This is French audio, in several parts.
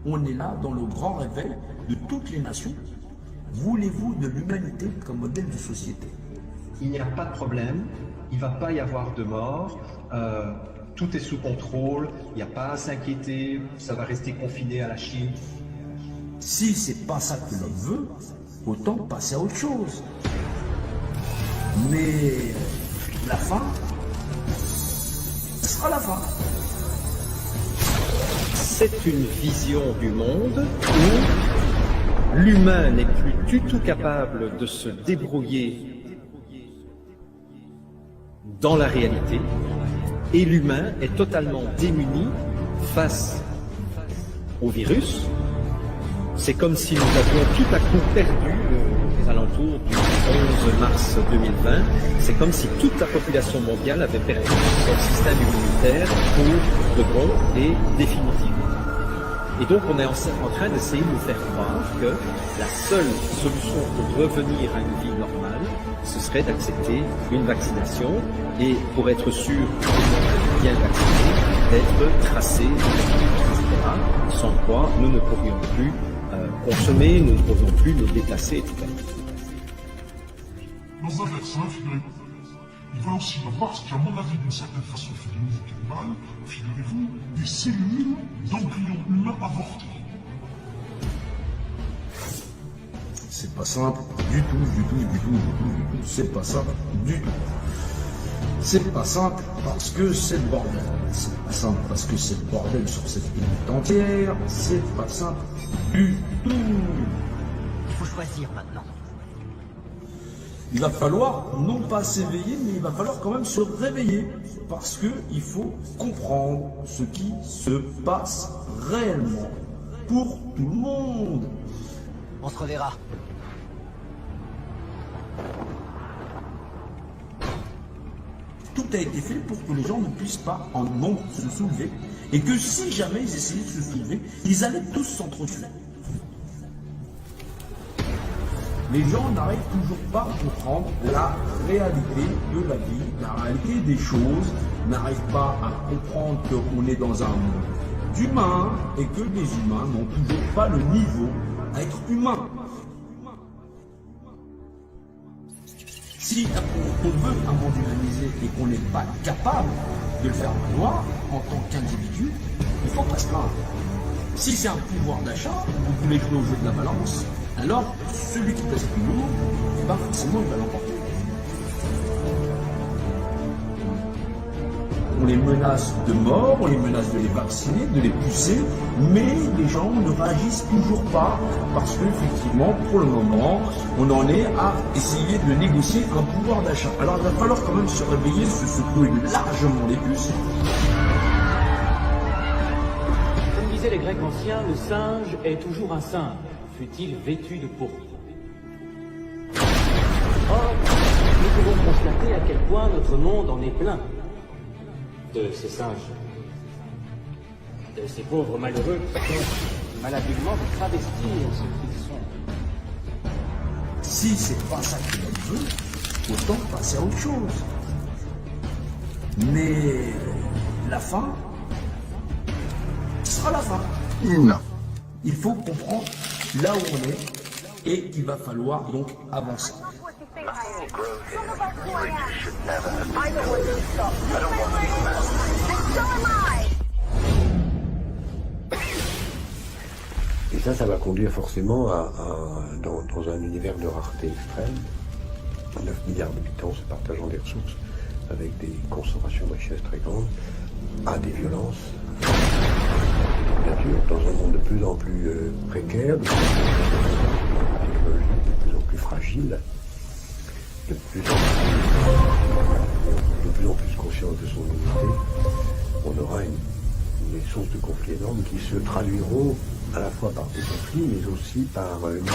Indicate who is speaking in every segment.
Speaker 1: On est là dans le grand réveil de toutes les nations. Voulez-vous de l'humanité comme modèle de société?
Speaker 2: Il n'y a pas de problème, il ne va pas y avoir de mort, tout est sous contrôle, il n'y a pas à s'inquiéter, ça va rester confiné à la Chine.
Speaker 1: Si c'est pas ça que l'homme veut, autant passer à autre chose. Mais la fin, ce sera la fin.
Speaker 2: C'est une vision du monde où l'humain n'est plus du tout capable de se débrouiller dans la réalité et l'humain est totalement démuni face au virus. C'est comme si nous avions tout à coup perdu aux alentours du 11 mars 2020. C'est comme si toute la population mondiale avait perdu son système immunitaire pour de bon et définitivement. Et donc on est en train d'essayer de nous faire croire que la seule solution pour revenir à une vie normale, ce serait d'accepter une vaccination et pour être sûr d'être bien vacciné, d'être tracé, etc. Sans quoi nous ne pourrions plus consommer, nous ne pourrions plus nous déplacer, etc.
Speaker 3: Dans un vaccin, figurez-vous, il va aussi y avoir, ce qui à mon avis d'une certaine façon fait du mal, figurez-vous, des cellules d'embryons humains avortés.
Speaker 1: C'est pas simple du tout. C'est pas simple du tout. C'est pas simple parce que c'est le bordel. C'est pas simple parce que c'est le bordel sur cette planète entière. C'est pas simple du tout.
Speaker 4: Il faut choisir maintenant.
Speaker 1: Il va falloir non pas s'éveiller, mais il va falloir quand même se réveiller. Parce qu'il faut comprendre ce qui se passe réellement pour tout le monde.
Speaker 4: On se reverra.
Speaker 1: Tout a été fait pour que les gens ne puissent pas en nombre se soulever. Et que si jamais ils essayaient de se soulever, ils allaient tous s'entretuer. Les gens n'arrivent toujours pas à comprendre la réalité de la vie, la réalité des choses, n'arrivent pas à comprendre qu'on est dans un monde d'humains et que les humains n'ont toujours pas le niveau à être humains. Si on veut un monde humanisé et qu'on n'est pas capable de le faire valoir en tant qu'individu, il faut pas se plaindre. Si c'est un pouvoir d'achat, vous voulez jouer au jeu de la balance, alors celui qui pèse plus lourd, forcément il va l'emporter. On les menace de mort, on les menace de les vacciner, de les pousser, mais les gens ne réagissent toujours pas parce qu'effectivement, pour le moment, on en est à essayer de négocier un pouvoir d'achat. Alors il va falloir quand même se réveiller, se secouer largement les puces.
Speaker 5: Comme disaient les Grecs anciens, le singe est toujours un singe, fût-il vêtu de pourpre. Or, nous pouvons constater à quel point notre monde en est plein de ces singes, de ces pauvres malheureux qui sont malhabilement de travestir ce qu'ils sont.
Speaker 1: Si c'est pas ça que l'on veut, autant passer à autre chose. Mais la fin sera la fin.
Speaker 3: Non.
Speaker 1: Il faut comprendre là où on est et il va falloir donc avancer.
Speaker 6: Et ça va conduire forcément dans un univers de rareté extrême, 9 milliards d'habitants se partageant des ressources avec des concentrations de richesses très grandes, à des violences, bien sûr, dans un monde de plus en plus précaire, de plus en plus fragile, de plus en plus conscient de son unité, on aura des sources de conflits énormes qui se traduiront à la fois par des conflits, mais aussi par une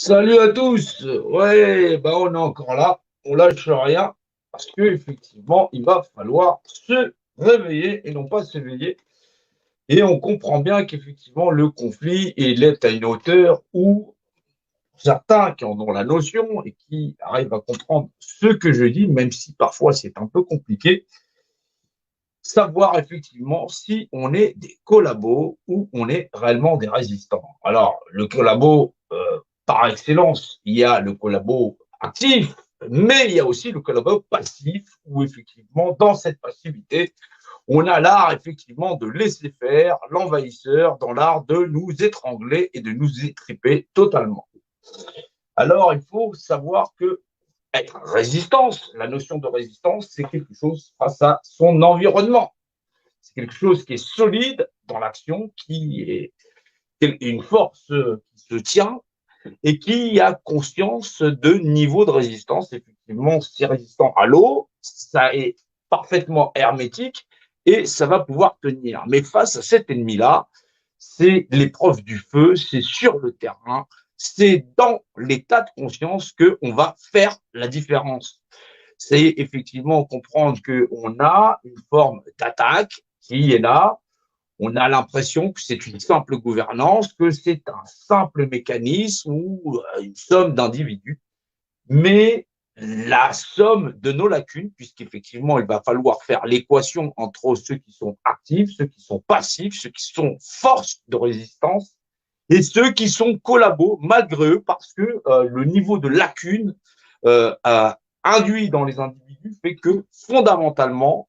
Speaker 7: Salut à tous. Ouais, bah on est encore là. On lâche rien parce que effectivement, il va falloir se réveiller et non pas s'éveiller. Et on comprend bien qu'effectivement, le conflit, il est à une hauteur où certains qui en ont la notion et qui arrivent à comprendre ce que je dis, même si parfois c'est un peu compliqué, savoir effectivement si on est des collabos ou on est réellement des résistants. Alors, le collabo, par excellence, il y a le collabo actif, mais il y a aussi le collabo passif, où effectivement, dans cette passivité, on a l'art effectivement de laisser faire l'envahisseur dans l'art de nous étrangler et de nous étriper totalement. Alors, il faut savoir que être résistance, la notion de résistance, c'est quelque chose face à son environnement. C'est quelque chose qui est solide dans l'action, qui est une force qui se tient et qui a conscience de niveau de résistance. Effectivement, c'est résistant à l'eau, ça est parfaitement hermétique et ça va pouvoir tenir. Mais face à cet ennemi-là, c'est l'épreuve du feu, c'est sur le terrain, c'est dans l'état de conscience qu'on va faire la différence. C'est effectivement comprendre qu'on a une forme d'attaque qui est là. On a l'impression que c'est une simple gouvernance, que c'est un simple mécanisme ou une somme d'individus, mais la somme de nos lacunes, puisqu'effectivement, il va falloir faire l'équation entre ceux qui sont actifs, ceux qui sont passifs, ceux qui sont force de résistance et ceux qui sont collabos malgré eux, parce que le niveau de lacune induit dans les individus fait que fondamentalement,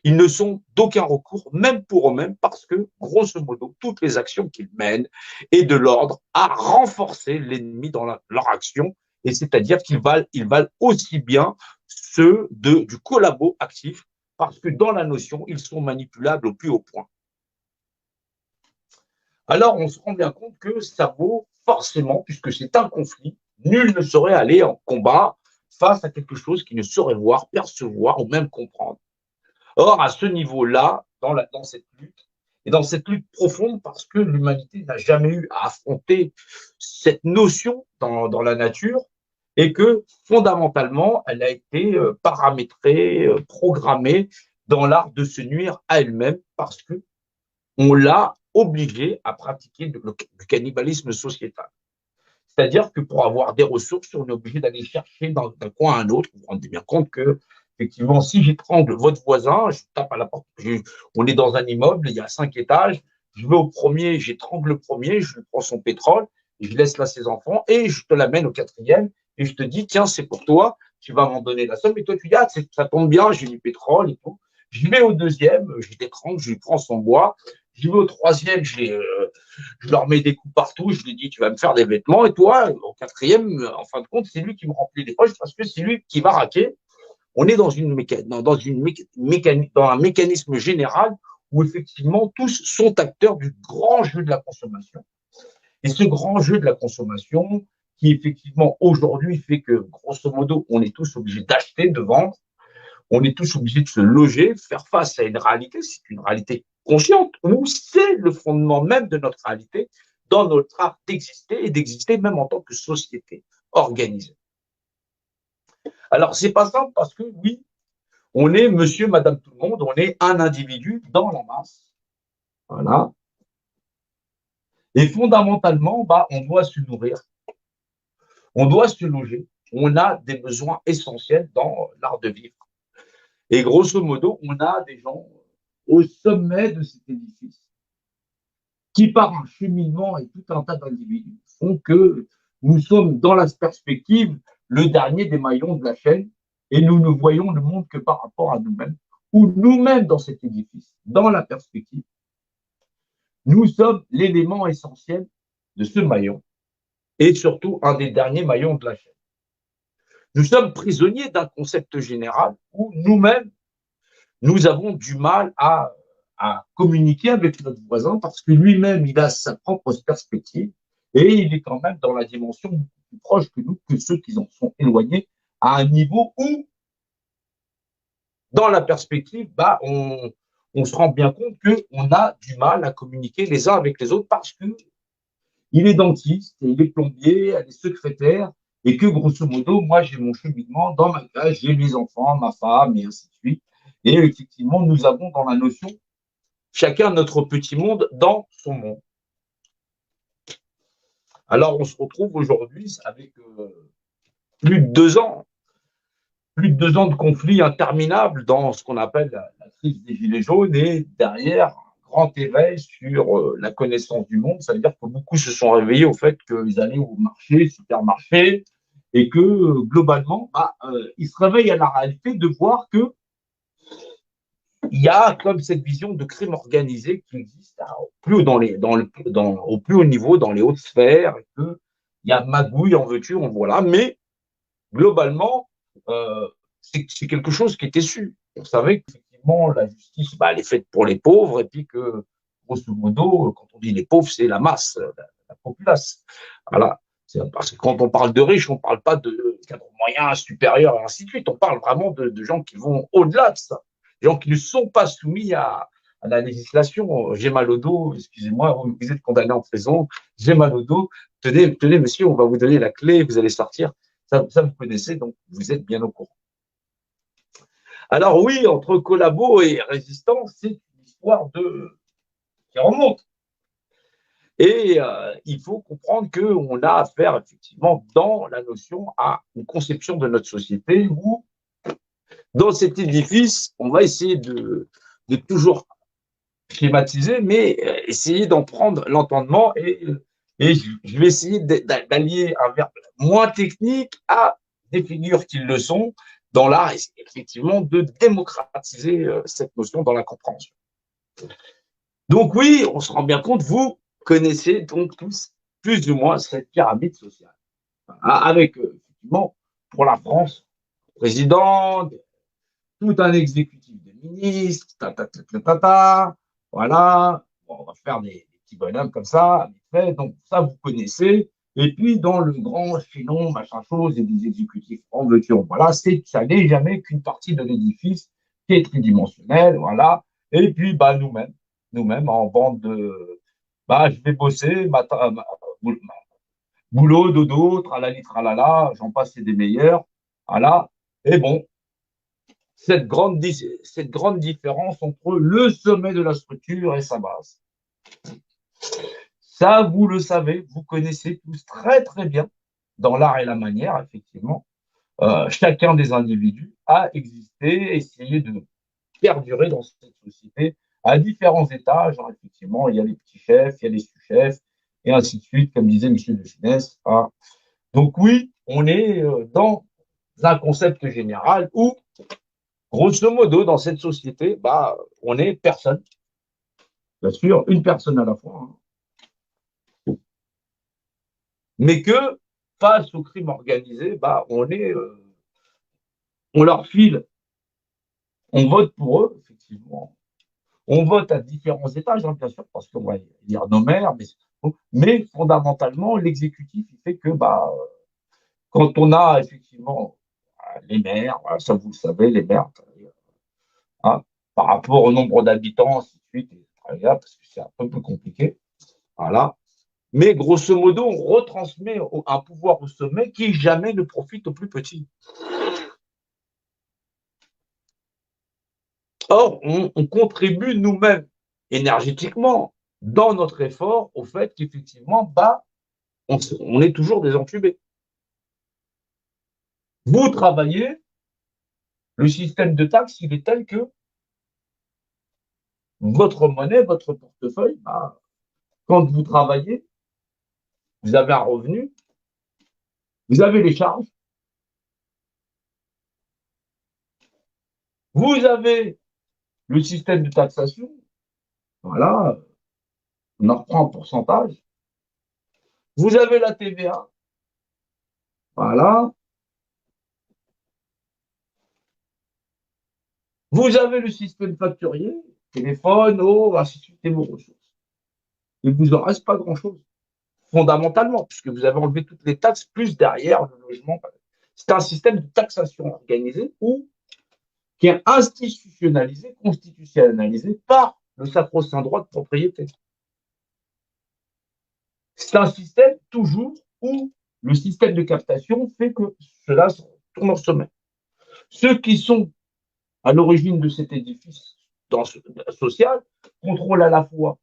Speaker 7: ils ne sont d'aucun recours, même pour eux-mêmes, parce que, grosso modo, toutes les actions qu'ils mènent est de l'ordre à renforcer l'ennemi dans leur action, et c'est-à-dire qu'ils valent aussi bien ceux du collabo actif, parce que dans la notion, ils sont manipulables au plus haut point. Alors, on se rend bien compte que ça vaut forcément, puisque c'est un conflit, nul ne saurait aller en combat face à quelque chose qu'il ne saurait voir, percevoir ou même comprendre. Or, à ce niveau-là, dans cette lutte, et dans cette lutte profonde, parce que l'humanité n'a jamais eu à affronter cette notion dans la nature, et que fondamentalement, elle a été paramétrée, programmée dans l'art de se nuire à elle-même, parce que on l'a obligée à pratiquer du cannibalisme sociétal. C'est-à-dire que pour avoir des ressources, on est obligé d'aller chercher d'un coin à un autre. Vous vous rendez bien compte que, effectivement, si j'étrangle votre voisin, je tape à la porte, on est dans un immeuble, il y a 5 étages, je vais au premier, j'étrangle le premier, je lui prends son pétrole, et je laisse là ses enfants, et je te l'amène au quatrième, et je te dis, tiens, c'est pour toi, tu vas m'en donner la somme, et toi tu dis, ah, ça tombe bien, j'ai du pétrole et tout. Je vais au deuxième, je l'étrangle, je lui prends son bois, je vais au troisième, je leur mets des coups partout, je lui dis, tu vas me faire des vêtements, et toi, au quatrième, en fin de compte, c'est lui qui me remplit les poches parce que c'est lui qui va raquer. On est dans un mécanisme général où effectivement tous sont acteurs du grand jeu de la consommation. Et ce grand jeu de la consommation, qui effectivement aujourd'hui fait que, grosso modo, on est tous obligés d'acheter, de vendre, on est tous obligés de se loger, faire face à une réalité, c'est une réalité consciente, où c'est le fondement même de notre réalité, dans notre art d'exister et d'exister même en tant que société organisée. Alors, c'est pas simple parce que, oui, on est monsieur, madame, tout le monde, on est un individu dans la masse. Voilà. Et fondamentalement, on doit se nourrir, on doit se loger, on a des besoins essentiels dans l'art de vivre. Et grosso modo, on a des gens au sommet de cet édifice qui, par un cheminement et tout un tas d'individus, font que nous sommes dans la perspective le dernier des maillons de la chaîne et nous ne voyons le monde que par rapport à nous-mêmes, ou nous-mêmes dans cet édifice, dans la perspective, nous sommes l'élément essentiel de ce maillon et surtout un des derniers maillons de la chaîne. Nous sommes prisonniers d'un concept général où nous-mêmes, nous avons du mal à communiquer avec notre voisin parce que lui-même, il a sa propre perspective et il est quand même dans la dimension beaucoup plus proche que nous, que ceux qui en sont éloignés, à un niveau où, dans la perspective, on se rend bien compte qu'on a du mal à communiquer les uns avec les autres parce que il est dentiste, et il est plombier, elle est secrétaire, et que grosso modo, moi j'ai mon cheminement dans ma case, j'ai mes enfants, ma femme, et ainsi de suite. Et effectivement, nous avons dans la notion chacun notre petit monde dans son monde. Alors, on se retrouve aujourd'hui avec plus de 2 ans, plus de 2 ans de conflits interminables dans ce qu'on appelle la crise des Gilets jaunes et derrière, un grand éveil sur la connaissance du monde. Ça veut dire que beaucoup se sont réveillés au fait qu'ils allaient au marché, supermarché, et que globalement, ils se réveillent à la réalité de voir que il y a comme cette vision de crime organisé qui existe au plus haut, au plus haut niveau, dans les hautes sphères, et que il y a magouille, en veux-tu, en voilà. Mais globalement, c'est quelque chose qui était su. On savait qu'effectivement, la justice, elle est faite pour les pauvres, et puis que, grosso modo, quand on dit les pauvres, c'est la masse, la populace. Voilà. Parce que quand on parle de riches, on ne parle pas de cadres moyens, supérieurs, et ainsi de suite. On parle vraiment de gens qui vont au-delà de ça. Des gens qui ne sont pas soumis à la législation. J'ai mal au dos, excusez-moi, vous êtes condamné en prison, j'ai mal au dos, tenez, monsieur, on va vous donner la clé, vous allez sortir. Ça, vous connaissez, donc vous êtes bien au courant. Alors oui, entre collabos et résistants, c'est une histoire qui remonte. Et il faut comprendre qu'on a affaire effectivement dans la notion à une conception de notre société où, dans cet édifice, on va essayer de toujours schématiser, mais essayer d'en prendre l'entendement et je vais essayer d'allier un verbe moins technique à des figures qui le sont dans l'art, effectivement, de démocratiser cette notion dans la compréhension. Donc oui, on se rend bien compte, vous connaissez donc tous plus ou moins cette pyramide sociale. Avec, effectivement, pour la France, président, tout un exécutif de ministres, voilà. Bon, on va faire des petits bonhommes comme ça, donc ça, vous connaissez. Et puis, dans le grand chaînon, machin chose, et des exécutifs en veux-tu, voilà, ça n'est jamais qu'une partie de l'édifice qui est tridimensionnelle, voilà. Et puis, nous-mêmes, en bande de, je vais bosser, boulot, dodo, tralala, j'en passe, c'est des meilleurs, voilà. Et bon, cette grande différence entre le sommet de la structure et sa base. Ça, vous le savez, vous connaissez tous très très bien, dans l'art et la manière, effectivement, chacun des individus a existé, essayé de perdurer dans cette société à différents étages. Effectivement, il y a les petits chefs, il y a les sous-chefs, et ainsi de suite, comme disait M. de Funès. Donc oui, on est dans un concept général où, grosso modo, dans cette société, on est personne. Bien sûr, une personne à la fois. Mais que, face au crime organisé, on leur file, on vote pour eux, effectivement. On vote à différents étages, bien sûr, parce qu'on va dire nos maires, mais fondamentalement, l'exécutif, il fait que, quand on a effectivement les maires, ça vous le savez, les maires, par rapport au nombre d'habitants, ainsi de suite, parce que c'est un peu plus compliqué. Voilà. Mais grosso modo, on retransmet un pouvoir au sommet qui jamais ne profite aux plus petits. Or, on contribue nous-mêmes énergétiquement dans notre effort au fait qu'effectivement, on est toujours des entubés. Vous travaillez, le système de taxes, il est tel que votre monnaie, votre portefeuille, quand vous travaillez, vous avez un revenu, vous avez les charges, vous avez le système de taxation, voilà, on en reprend en pourcentage, vous avez la TVA, voilà, vous avez le système facturier, téléphone, eau, ainsi de suite, et vos ressources. Il ne vous en reste pas grand-chose, fondamentalement, puisque vous avez enlevé toutes les taxes, plus derrière le logement. C'est un système de taxation organisé qui est institutionnalisé, constitutionnalisé par le sacro-saint droit de propriété. C'est un système toujours où le système de captation fait que cela tourne en sommet. Ceux qui sont à l'origine de cet édifice social contrôlent à la fois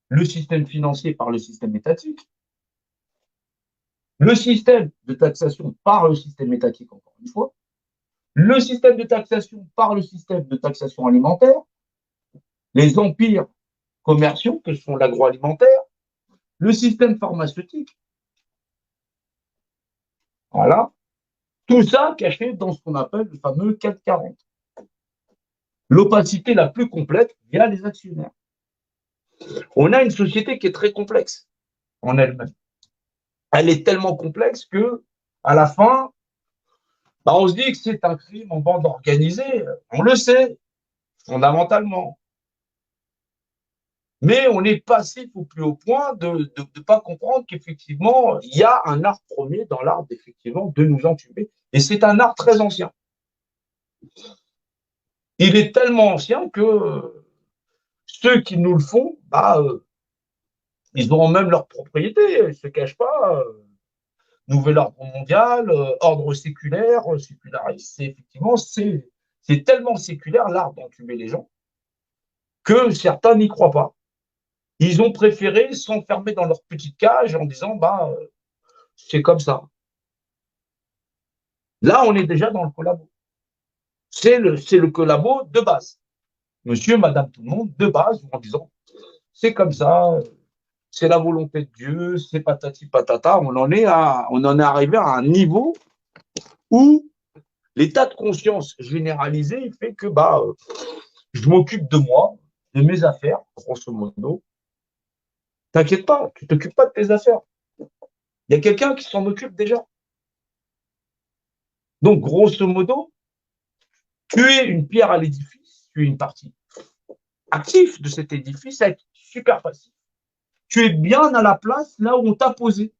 Speaker 7: le système financier par le système étatique, le système de taxation par le système étatique, encore une fois, le système de taxation par le système de taxation alimentaire, les empires commerciaux que sont l'agroalimentaire, le système pharmaceutique. Voilà. Tout ça caché dans ce qu'on appelle le fameux 440. L'opacité la plus complète via les actionnaires. On a une société qui est très complexe en elle-même. Elle est tellement complexe que, à la fin, on se dit que c'est un crime en bande organisée. On le sait, fondamentalement. Mais on est passif au plus haut point de ne pas comprendre qu'effectivement, il y a un art premier dans l'art, effectivement, de nous entuber. Et c'est un art très ancien. Il est tellement ancien que ceux qui nous le font, ils auront même leur propriété, ils ne se cachent pas. Nouvel ordre mondial, ordre séculaire, séculariste, effectivement, c'est tellement séculaire l'art d'entuber les gens que certains n'y croient pas. Ils ont préféré s'enfermer dans leur petite cage en disant c'est comme ça. Là, on est déjà dans le collabo. C'est le collabo de base. Monsieur, madame, tout le monde, de base, en disant c'est comme ça, c'est la volonté de Dieu, c'est patati patata. On en est arrivé à un niveau où l'état de conscience généralisé fait que je m'occupe de moi, de mes affaires, grosso modo. T'inquiète pas, tu t'occupes pas de tes affaires. Il y a quelqu'un qui s'en occupe déjà. Donc, grosso modo, tu es une pierre à l'édifice, tu es une partie active de cet édifice, c'est super facile. Tu es bien à la place là où on t'a posé.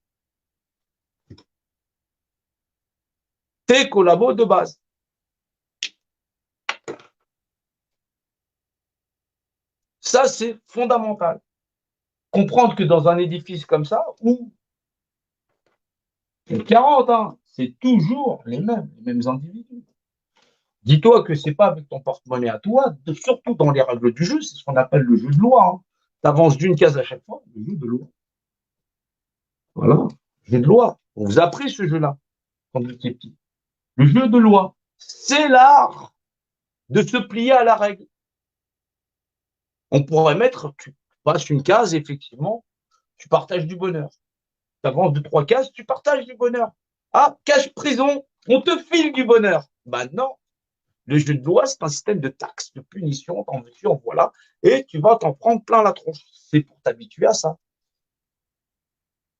Speaker 7: Tes collabos de base. Ça, c'est fondamental. Comprendre que dans un édifice comme ça, où c'est 40, c'est toujours les mêmes individus. Dis-toi que c'est pas avec ton porte-monnaie à toi, surtout dans les règles du jeu, c'est ce qu'on appelle le jeu de loi. Tu avances d'une case à chaque fois, le jeu de loi. Voilà, jeu de loi. On vous a appris ce jeu-là quand vous étiez petit. Le jeu de loi, c'est l'art de se plier à la règle. On pourrait mettre, tu passes une case, effectivement, tu partages du bonheur. Tu avances de 3 cases, tu partages du bonheur. Ah, cache prison, on te file du bonheur. Non. Le jeu de loi, c'est un système de taxes, de punition, t'en veux-tu, en voilà, et tu vas t'en prendre plein la tronche. C'est pour t'habituer à ça.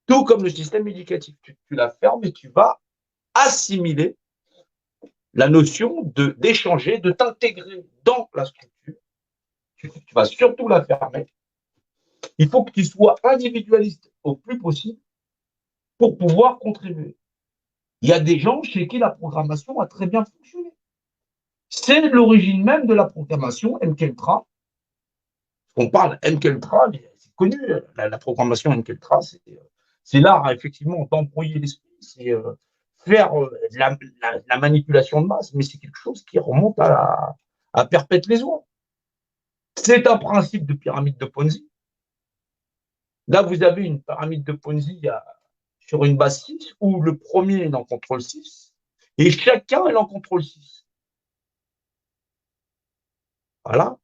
Speaker 7: Tout comme le système éducatif. Tu la fermes et tu vas assimiler la notion d'échanger, de t'intégrer dans la structure. Tu vas surtout la fermer. Il faut que tu sois individualiste au plus possible pour pouvoir contribuer. Il y a des gens chez qui la programmation a très bien fonctionné. C'est l'origine même de la programmation MKUltra. On parle MKUltra, c'est connu, la programmation MKUltra, c'est l'art effectivement d'embrouiller l'esprit, c'est faire la manipulation de masse, mais c'est quelque chose qui remonte à perpète les oies. C'est un principe de pyramide de Ponzi. Là, vous avez une pyramide de Ponzi sur une base 6 où le premier est en contrôle 6 et chacun est en contrôle 6. Voilà.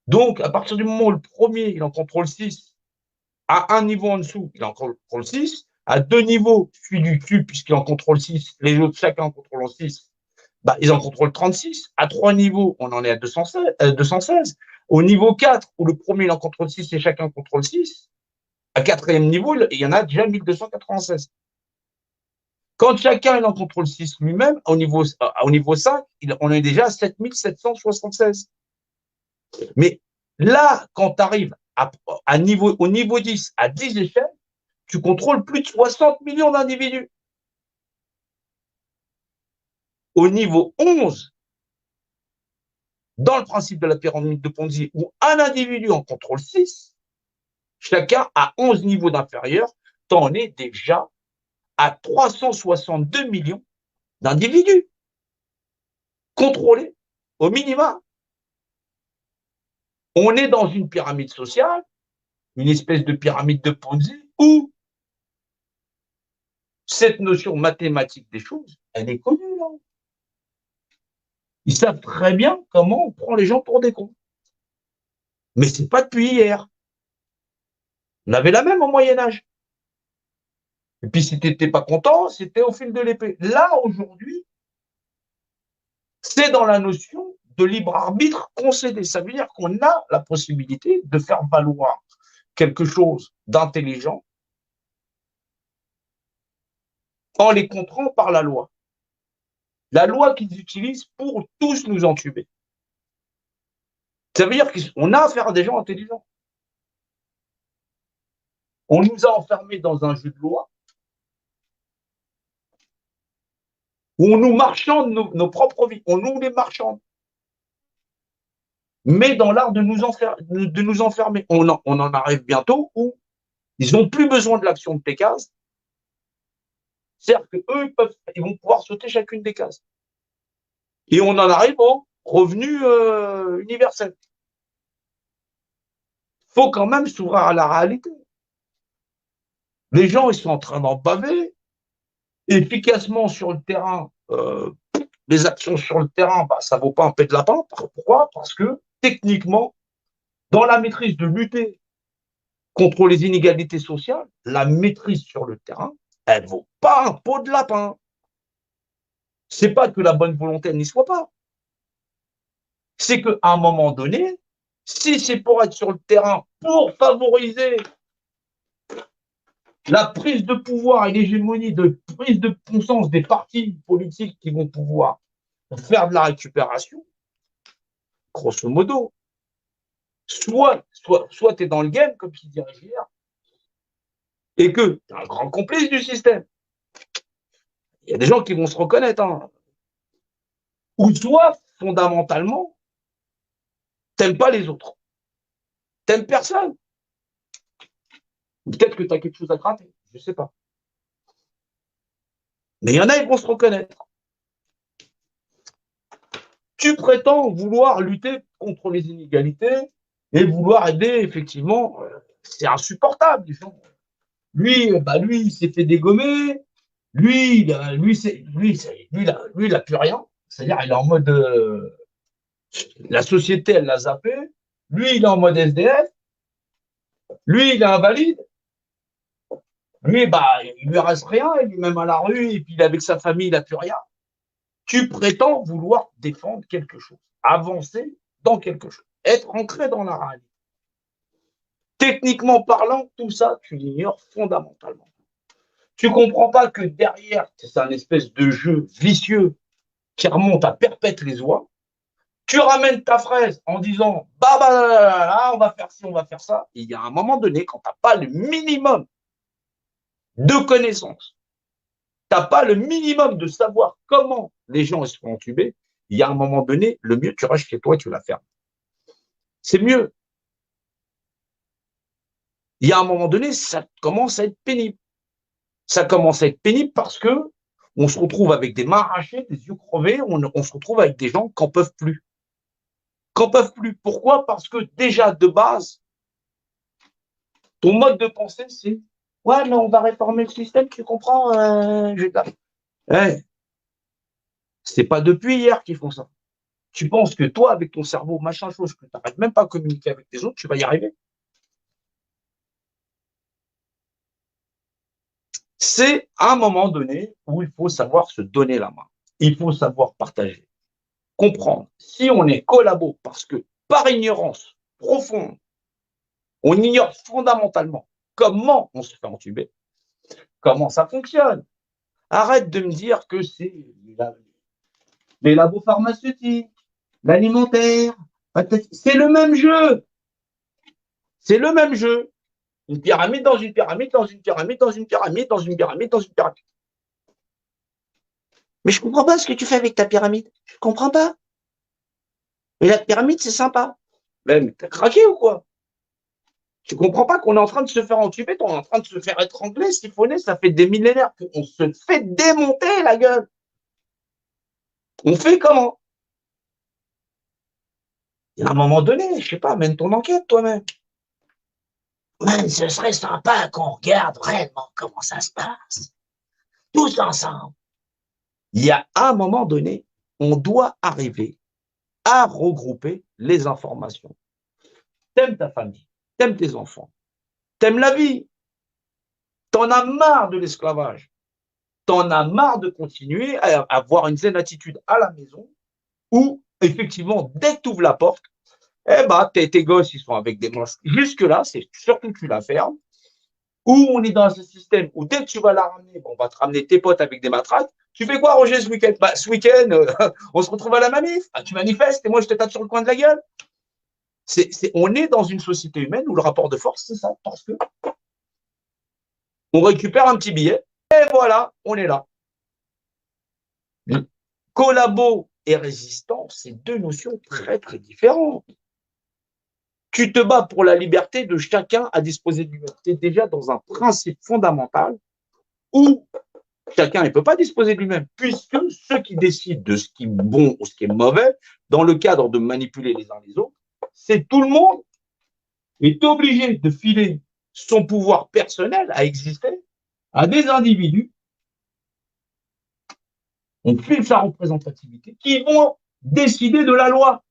Speaker 7: Donc, à partir du moment où le premier est en contrôle 6, à un niveau en dessous, il est en contrôle 6, à 2 niveaux, celui du dessus, puisqu'il est en contrôle 6, les autres, chacun en contrôlant 6, ils en contrôlent 36. À 3 niveaux, on en est à 216. Au niveau 4, où le premier est en contrôle 6 et chacun contrôle 6, à 4e niveau, il y en a déjà 1296. Quand chacun est en contrôle 6 lui-même, au niveau 5, on est déjà à 7776. Mais là, quand tu arrives au niveau 10, à 10 échelles, tu contrôles plus de 60 millions d'individus. Au niveau 11, dans le principe de la pyramide de Ponzi, où un individu en contrôle 6, chacun a 11 niveaux d'inférieur, t'en es déjà à 362 millions d'individus contrôlés au minimum. On est dans une pyramide sociale, une espèce de pyramide de Ponzi, où cette notion mathématique des choses, elle est connue, là. Ils savent très bien comment on prend les gens pour des cons. Mais c'est pas depuis hier. On avait la même au Moyen-Âge. Et puis si tu n'étais pas content, c'était au fil de l'épée. Là, aujourd'hui, c'est dans la notion de libre arbitre concédé. Ça veut dire qu'on a la possibilité de faire valoir quelque chose d'intelligent en les contrant par la loi. La loi qu'ils utilisent pour tous nous entuber. Ça veut dire qu'on a affaire à des gens intelligents. On nous a enfermés dans un jeu de loi où on nous marchande nos propres vies. On nous les marchande. Mais dans l'art de nous enfermer. On en arrive bientôt où ils n'ont plus besoin de l'action de tes cases. C'est-à-dire qu'eux, ils vont pouvoir sauter chacune des cases. Et on en arrive au revenu universel. Il faut quand même s'ouvrir à la réalité. Les gens, ils sont en train d'en baver efficacement sur le terrain. Les actions sur le terrain, ça ne vaut pas un pet de lapin. Pourquoi? Parce que techniquement, dans la maîtrise de lutter contre les inégalités sociales, la maîtrise sur le terrain, elle ne vaut pas un pot de lapin. C'est pas que la bonne volonté n'y soit pas. C'est qu'à un moment donné, si c'est pour être sur le terrain, pour favoriser la prise de pouvoir et l'hégémonie de prise de puissance des partis politiques qui vont pouvoir faire de la récupération, grosso modo, soit tu es dans le game, comme tu dirais hier, et que tu es un grand complice du système. Il y a des gens qui vont se reconnaître. Hein. Ou soit, fondamentalement, t'aimes pas les autres. T'aimes personne. Peut-être que tu as quelque chose à gratter, je ne sais pas. Mais il y en a, ils vont se reconnaître. Tu prétends vouloir lutter contre les inégalités et vouloir aider, effectivement, c'est insupportable. Lui, il s'est fait dégommer. Lui, il a plus rien. C'est-à-dire, il est en mode la société, elle l'a zappé. Lui, il est en mode SDF. Lui, il est invalide. Lui, il lui reste rien. Il est même à la rue. Et puis, il est avec sa famille, il n'a plus rien. Tu prétends vouloir défendre quelque chose, avancer dans quelque chose, être ancré dans la réalité. Techniquement parlant, tout ça, tu l'ignores fondamentalement. Tu ne comprends pas que derrière, c'est un espèce de jeu vicieux qui remonte à perpète les oies. Tu ramènes ta fraise en disant on va faire ci, on va faire ça. Et il y a un moment donné, quand tu n'as pas le minimum de connaissances, tu n'as pas le minimum de savoir comment les gens se font entuber, il y a un moment donné, le mieux, tu restes chez toi et tu la fermes. C'est mieux. Il y a un moment donné, ça commence à être pénible. Ça commence à être pénible parce que on se retrouve avec des mains arrachées, des yeux crevés, on se retrouve avec des gens qui n'en peuvent plus. Qu'en peuvent plus. Pourquoi? Parce que déjà, de base, ton mode de pensée, c'est « Ouais, mais on va réformer le système, tu comprends c'est pas depuis hier qu'ils font ça. Tu penses que toi, avec ton cerveau, machin chose, que tu n'arrêtes même pas à communiquer avec les autres, tu vas y arriver. C'est un moment donné où il faut savoir se donner la main. Il faut savoir partager, comprendre. Si on est collabo parce que, par ignorance profonde, on ignore fondamentalement comment on se fait entuber, comment ça fonctionne. Arrête de me dire que c'est les labos pharmaceutiques, l'alimentaire. C'est le même jeu. C'est le même jeu. Une pyramide dans une pyramide, dans une pyramide, dans une pyramide, dans une pyramide, dans une pyramide. Mais je ne comprends pas ce que tu fais avec ta pyramide. Je ne comprends pas. Mais la pyramide, c'est sympa. Mais t'as craqué ou quoi? Tu comprends pas qu'on est en train de se faire entuber, on est en train de se faire étrangler, siphonner, ça fait des millénaires qu'on se fait démonter la gueule. On fait comment? Et à un moment donné, je sais pas, mène ton enquête toi-même. Mais ce serait sympa qu'on regarde réellement comment ça se passe. Tous ensemble. Il y a un moment donné, on doit arriver à regrouper les informations. T'aimes ta famille, t'aimes tes enfants, t'aimes la vie, t'en as marre de l'esclavage, t'en as marre de continuer à avoir une zen attitude à la maison où, effectivement, dès que tu ouvres la porte, eh ben, tes gosses, ils sont avec des masques. Jusque-là, c'est surtout que tu la fermes. Ou on est dans un système où dès que tu vas la ramener, bon, on va te ramener tes potes avec des matraques. Tu fais quoi, Roger, ce week-end? Bah, ce week-end, on se retrouve à la manif. Ah, tu manifestes et moi, je te tape sur le coin de la gueule. On est dans une société humaine où le rapport de force, c'est ça. Parce que on récupère un petit billet et voilà, on est là. Collabo et résistant, c'est deux notions très, très différentes. Tu te bats pour la liberté de chacun à disposer de lui-même. Tu es déjà dans un principe fondamental où chacun ne peut pas disposer de lui-même, puisque ceux qui décident de ce qui est bon ou ce qui est mauvais, dans le cadre de manipuler les uns les autres, c'est tout le monde est obligé de filer son pouvoir personnel à exister à des individus. On file sa représentativité qui vont décider de la loi.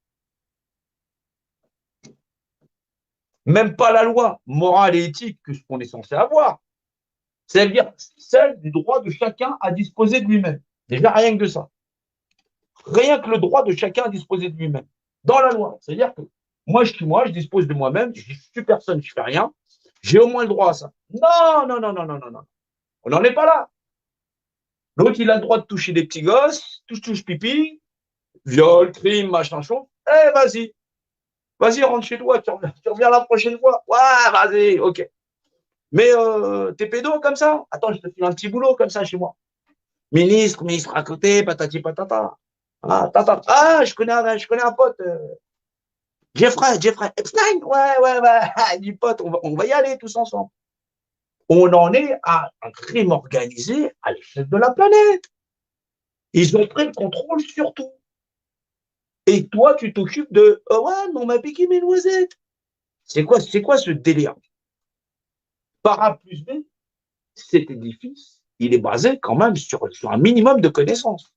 Speaker 7: Même pas la loi morale et éthique que ce qu'on est censé avoir. C'est-à-dire celle du droit de chacun à disposer de lui-même. Déjà, rien que de ça. Rien que le droit de chacun à disposer de lui-même. Dans la loi. C'est-à-dire que moi, je dispose de moi-même, je ne suis personne, je ne fais rien. J'ai au moins le droit à ça. Non, non, non, non, non, non, non. On n'en est pas là. L'autre, il a le droit de toucher des petits gosses, touche pipi, viol, crime, machin, chose. Eh, vas-y. Vas-y, rentre chez toi, tu reviens la prochaine fois. Ouais, vas-y, ok. Mais t'es pédo comme ça? Attends, je te file un petit boulot comme ça chez moi. Ministre à côté, patati patata. Ah, je connais un pote. Jeffrey Epstein, ouais, du pote, on va y aller tous ensemble. On en est à un crime organisé à l'échelle de la planète. Ils ont pris le contrôle sur tout. Et toi, tu t'occupes de « Oh ouais, mais on m'a piqué mes noisettes ». C'est quoi ce délire? Par A plus B, cet édifice, il est basé quand même sur un minimum de connaissances.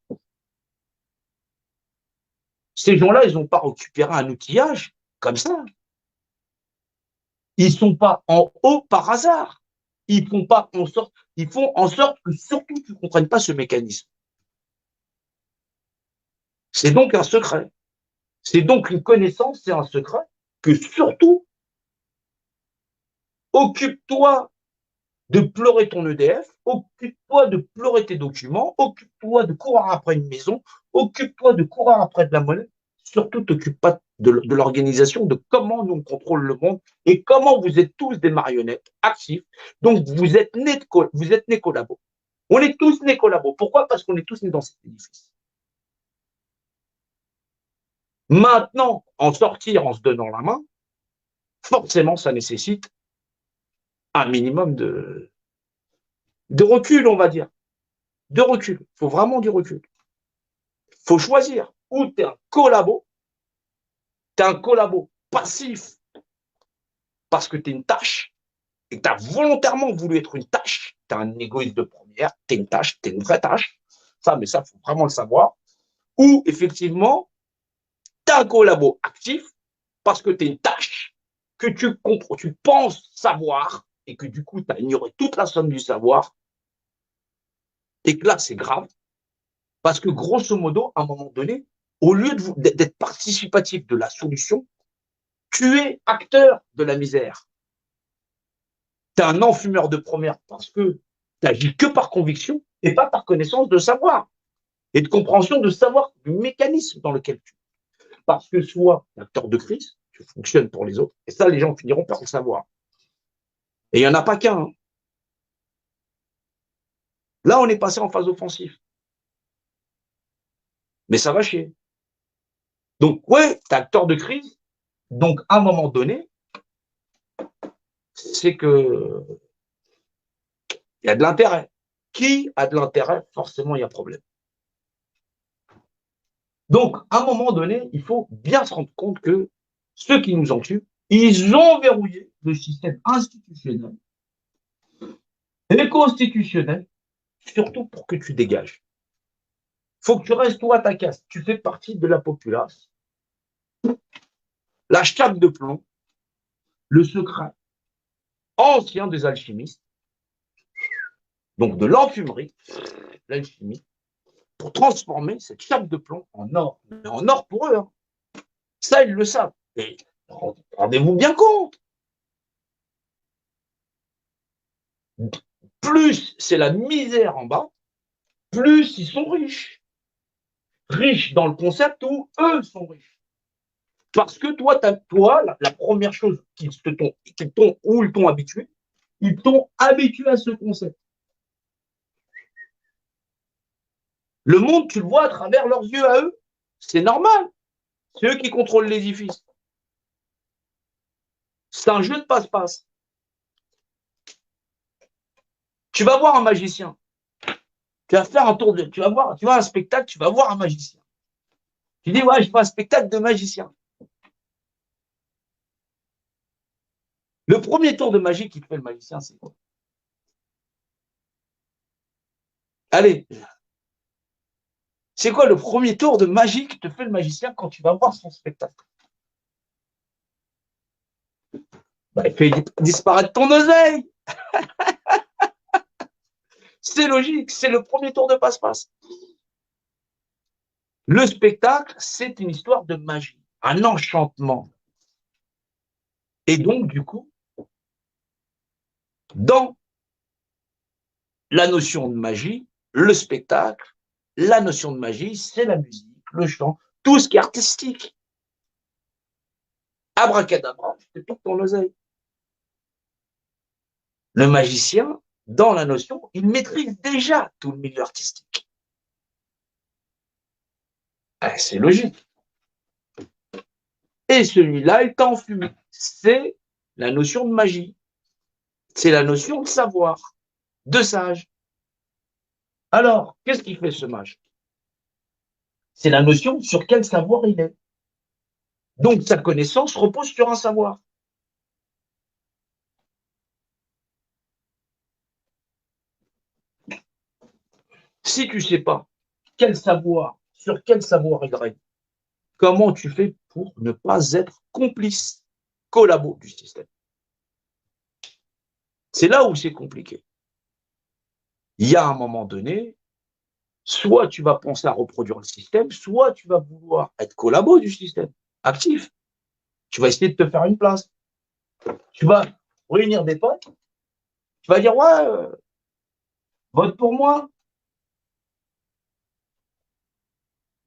Speaker 7: Ces gens-là, ils n'ont pas récupéré un outillage comme ça. Ils ne sont pas en haut par hasard. Ils font en sorte que surtout tu ne comprennes pas ce mécanisme. C'est donc un secret. C'est donc une connaissance, c'est un secret que surtout, occupe-toi de pleurer ton EDF, occupe-toi de pleurer tes documents, occupe-toi de courir après une maison, occupe-toi de courir après de la monnaie, surtout t'occupe pas de l'organisation, de comment nous on contrôle le monde et comment vous êtes tous des marionnettes actifs. Donc vous êtes nés collabos. On est tous nés collabos. Pourquoi? Parce qu'on est tous nés dans cet édifice. Maintenant, en sortir en se donnant la main, forcément, ça nécessite un minimum de recul, on va dire. De recul. Il faut vraiment du recul. Il faut choisir. Ou tu es un collabo passif parce que tu es une tâche et que tu as volontairement voulu être une tâche. Tu es un égoïste de première, tu es une tâche, tu es une vraie tâche. Mais ça, il faut vraiment le savoir. Ou effectivement, tu es un collabo actif parce que tu es une tâche que tu penses savoir et que du coup, tu as ignoré toute la somme du savoir. Et que là, c'est grave. Parce que grosso modo, à un moment donné, au lieu d'être participatif de la solution, tu es acteur de la misère. Tu es un enfumeur de première parce que tu n'agis que par conviction et pas par connaissance de savoir et de compréhension de savoir du mécanisme dans lequel tu es. Parce que soit acteur de crise, tu fonctionnes pour les autres, et ça, les gens finiront par le savoir. Et il n'y en a pas qu'un. Hein. Là, on est passé en phase offensive. Mais ça va chier. Donc, ouais, tu es acteur de crise. Donc, à un moment donné, c'est que il y a de l'intérêt. Qui a de l'intérêt, forcément, il y a problème. Donc, à un moment donné, il faut bien se rendre compte que ceux qui nous en tuent, ils ont verrouillé le système institutionnel et constitutionnel, surtout pour que tu dégages. Il faut que tu restes toi à ta caste. Tu fais partie de la populace. La chape de plomb, le secret ancien des alchimistes, donc de l'enfumerie, l'alchimie, pour transformer cette chape de plomb en or. Mais en or pour eux. Hein. Ça, ils le savent. Et rendez-vous bien compte. Plus c'est la misère en bas, plus ils sont riches. Riches dans le concept où eux sont riches. Parce que toi, la première chose où ils t'ont habitué à ce concept. Le monde, tu le vois à travers leurs yeux à eux. C'est normal. C'est eux qui contrôlent l'édifice. C'est un jeu de passe-passe. Tu vas voir un magicien. Tu vas faire un tour de... Tu vas voir un spectacle, tu vas voir un magicien. Tu dis, ouais, je fais un spectacle de magicien. Le premier tour de magie qui fait le magicien, c'est quoi? Allez. C'est quoi le premier tour de magie que te fait le magicien quand tu vas voir son spectacle? Bah, il fait disparaître ton oseille. C'est logique, c'est le premier tour de passe-passe. Le spectacle, c'est une histoire de magie, un enchantement. Et donc, du coup, dans la notion de magie, le spectacle, la notion de magie, c'est la musique, le chant, tout ce qui est artistique. Abracadabra, je te pique ton oseille. Le magicien, dans la notion, il maîtrise déjà tout le milieu artistique. Ah, c'est logique. Et celui-là est enfumé. C'est la notion de magie. C'est la notion de savoir, de sage. Alors, qu'est-ce qui fait ce mage? C'est la notion sur quel savoir il est. Donc, sa connaissance repose sur un savoir. Si tu ne sais pas quel savoir, sur quel savoir il règne, comment tu fais pour ne pas être complice, collabo du système? C'est là où c'est compliqué. Il y a un moment donné, soit tu vas penser à reproduire le système, soit tu vas vouloir être collabo du système, actif. Tu vas essayer de te faire une place. Tu vas réunir des potes, tu vas dire, ouais, vote pour moi.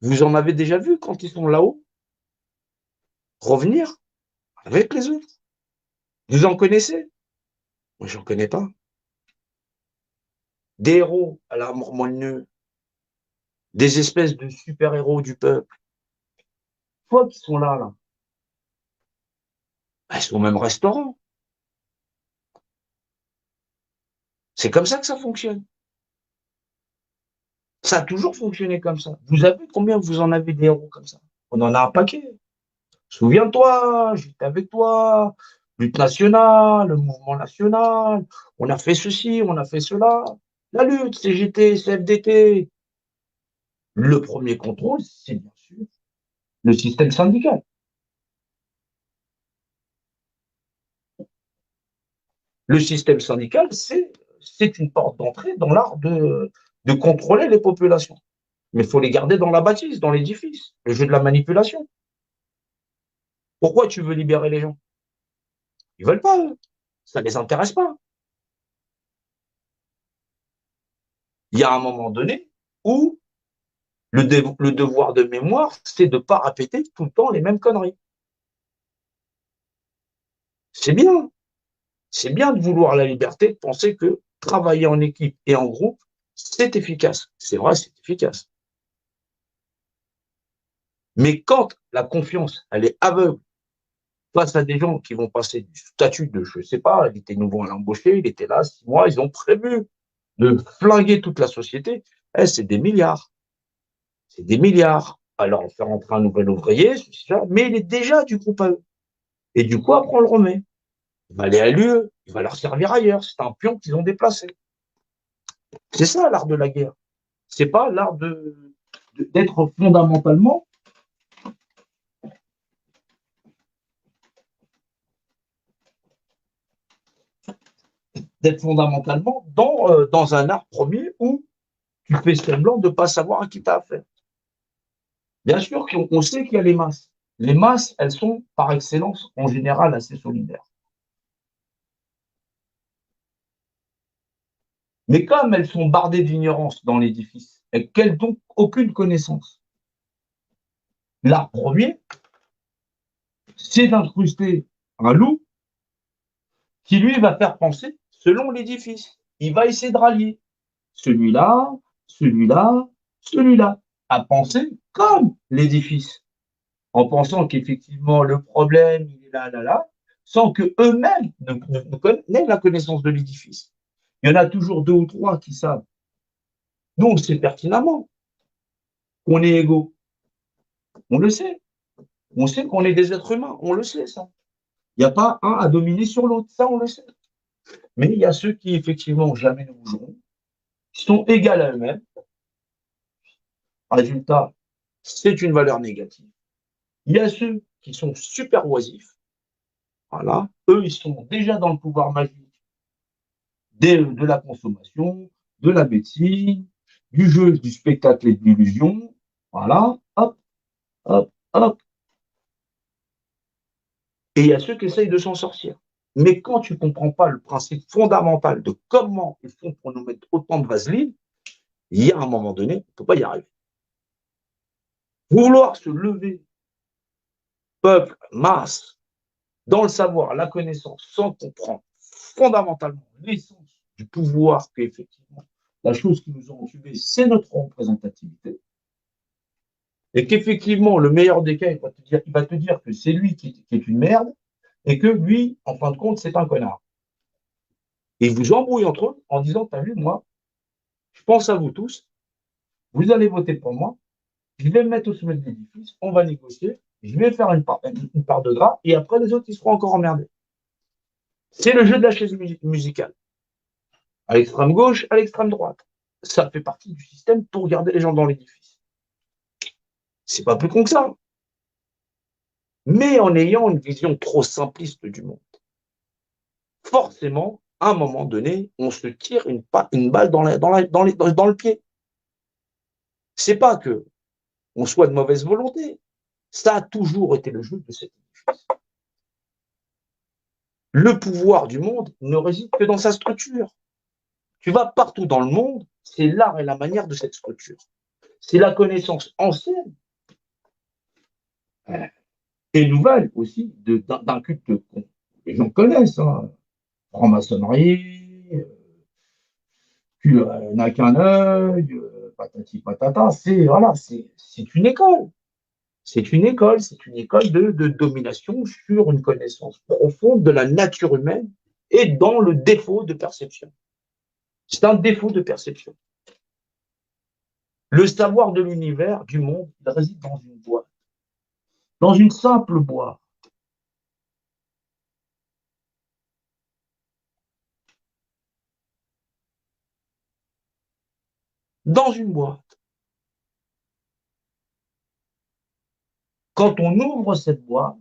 Speaker 7: Vous en avez déjà vu quand ils sont là-haut revenir avec les autres. Vous en connaissez? Moi, j'en connais pas. Des héros à l'armure moelleux, des espèces de super-héros du peuple. Quoi qu'ils sont là. Ils sont au même restaurant. C'est comme ça que ça fonctionne. Ça a toujours fonctionné comme ça. Vous avez combien vous en avez des héros comme ça? On en a un paquet. Souviens-toi, j'étais avec toi, lutte nationale, le mouvement national, on a fait ceci, on a fait cela. La lutte, CGT, CFDT. Le premier contrôle, c'est bien sûr le système syndical. Le système syndical, c'est une porte d'entrée dans l'art de contrôler les populations. Mais il faut les garder dans la bâtisse, dans l'édifice, le jeu de la manipulation. Pourquoi tu veux libérer les gens? Ils veulent pas, eux. Ça ne les intéresse pas. Il y a un moment donné où le devoir de mémoire, c'est de ne pas répéter tout le temps les mêmes conneries. C'est bien. C'est bien de vouloir la liberté, de penser que travailler en équipe et en groupe, c'est efficace. C'est vrai, c'est efficace. Mais quand la confiance, elle est aveugle, face à des gens qui vont passer du statut de, je ne sais pas, il était nouveau à l'embaucher, il était là 6 mois, ils ont prévu de flinguer toute la société. Eh, c'est des milliards. C'est des milliards. Alors, on fait rentrer un nouvel ouvrier, mais il est déjà du groupe à eux. Et du coup, après, on le remet. Il va aller à l'UE, il va leur servir ailleurs. C'est un pion qu'ils ont déplacé. C'est ça l'art de la guerre. C'est pas l'art d'être fondamentalement dans un art premier où tu fais semblant de ne pas savoir à qui tu as affaire. Bien sûr qu'on sait qu'il y a les masses. Les masses, elles sont par excellence, en général, assez solidaires. Mais comme elles sont bardées d'ignorance dans l'édifice et qu'elles n'ont aucune connaissance, l'art premier, c'est d'incruster un loup qui, lui, va faire penser selon l'édifice. Il va essayer de rallier celui-là, celui-là, celui-là, à penser comme l'édifice, en pensant qu'effectivement le problème, il est là, là, là, sans qu'eux-mêmes ne connaissent la connaissance de l'édifice. Il y en a toujours 2 ou 3 qui savent. Nous, on le sait pertinemment qu'on est égaux. On le sait. On sait qu'on est des êtres humains. On le sait, ça. Il n'y a pas un à dominer sur l'autre. Ça, on le sait. Mais il y a ceux qui, effectivement, jamais ne bougeront, qui sont égaux à eux-mêmes. Résultat, c'est une valeur négative. Il y a ceux qui sont super oisifs. Voilà. Eux, ils sont déjà dans le pouvoir magique de la consommation, de la médecine, du jeu, du spectacle et de l'illusion. Voilà. Hop, hop, hop. Et il y a ceux qui essayent de s'en sortir. Mais quand tu ne comprends pas le principe fondamental de comment ils font pour nous mettre autant de vaseline, il y a un moment donné, on ne peut pas y arriver. Vouloir se lever, peuple, masse, dans le savoir, la connaissance, sans comprendre fondamentalement l'essence du pouvoir qu'effectivement, la chose qui nous a entubés, c'est notre représentativité. Et qu'effectivement, le meilleur des cas, il va te dire que c'est lui qui est une merde, et que lui, en fin de compte, c'est un connard. Et ils vous embrouillent entre eux en disant, t'as vu, moi, je pense à vous tous, vous allez voter pour moi, je vais me mettre au sommet de l'édifice, on va négocier, je vais faire une part de gras, et après les autres, ils seront encore emmerdés. C'est le jeu de la chaise musicale. À l'extrême gauche, à l'extrême droite. Ça fait partie du système pour garder les gens dans l'édifice. C'est pas plus con que ça. Mais en ayant une vision trop simpliste du monde. Forcément, à un moment donné, on se tire une balle dans le pied. C'est pas que on soit de mauvaise volonté. Ça a toujours été le jeu de cet édifice. Le pouvoir du monde ne réside que dans sa structure. Tu vas partout dans le monde, c'est l'art et la manière de cette structure. C'est la connaissance ancienne et nouvelle aussi d'un culte que les gens connaissent. Hein. Franc-maçonnerie, tu n'as qu'un œil, patati patata. C'est une école. C'est une école de domination sur une connaissance profonde de la nature humaine et dans le défaut de perception. C'est un défaut de perception. Le savoir de l'univers, du monde, il réside dans une boîte, dans une simple boîte. Dans une boîte. Quand on ouvre cette boîte,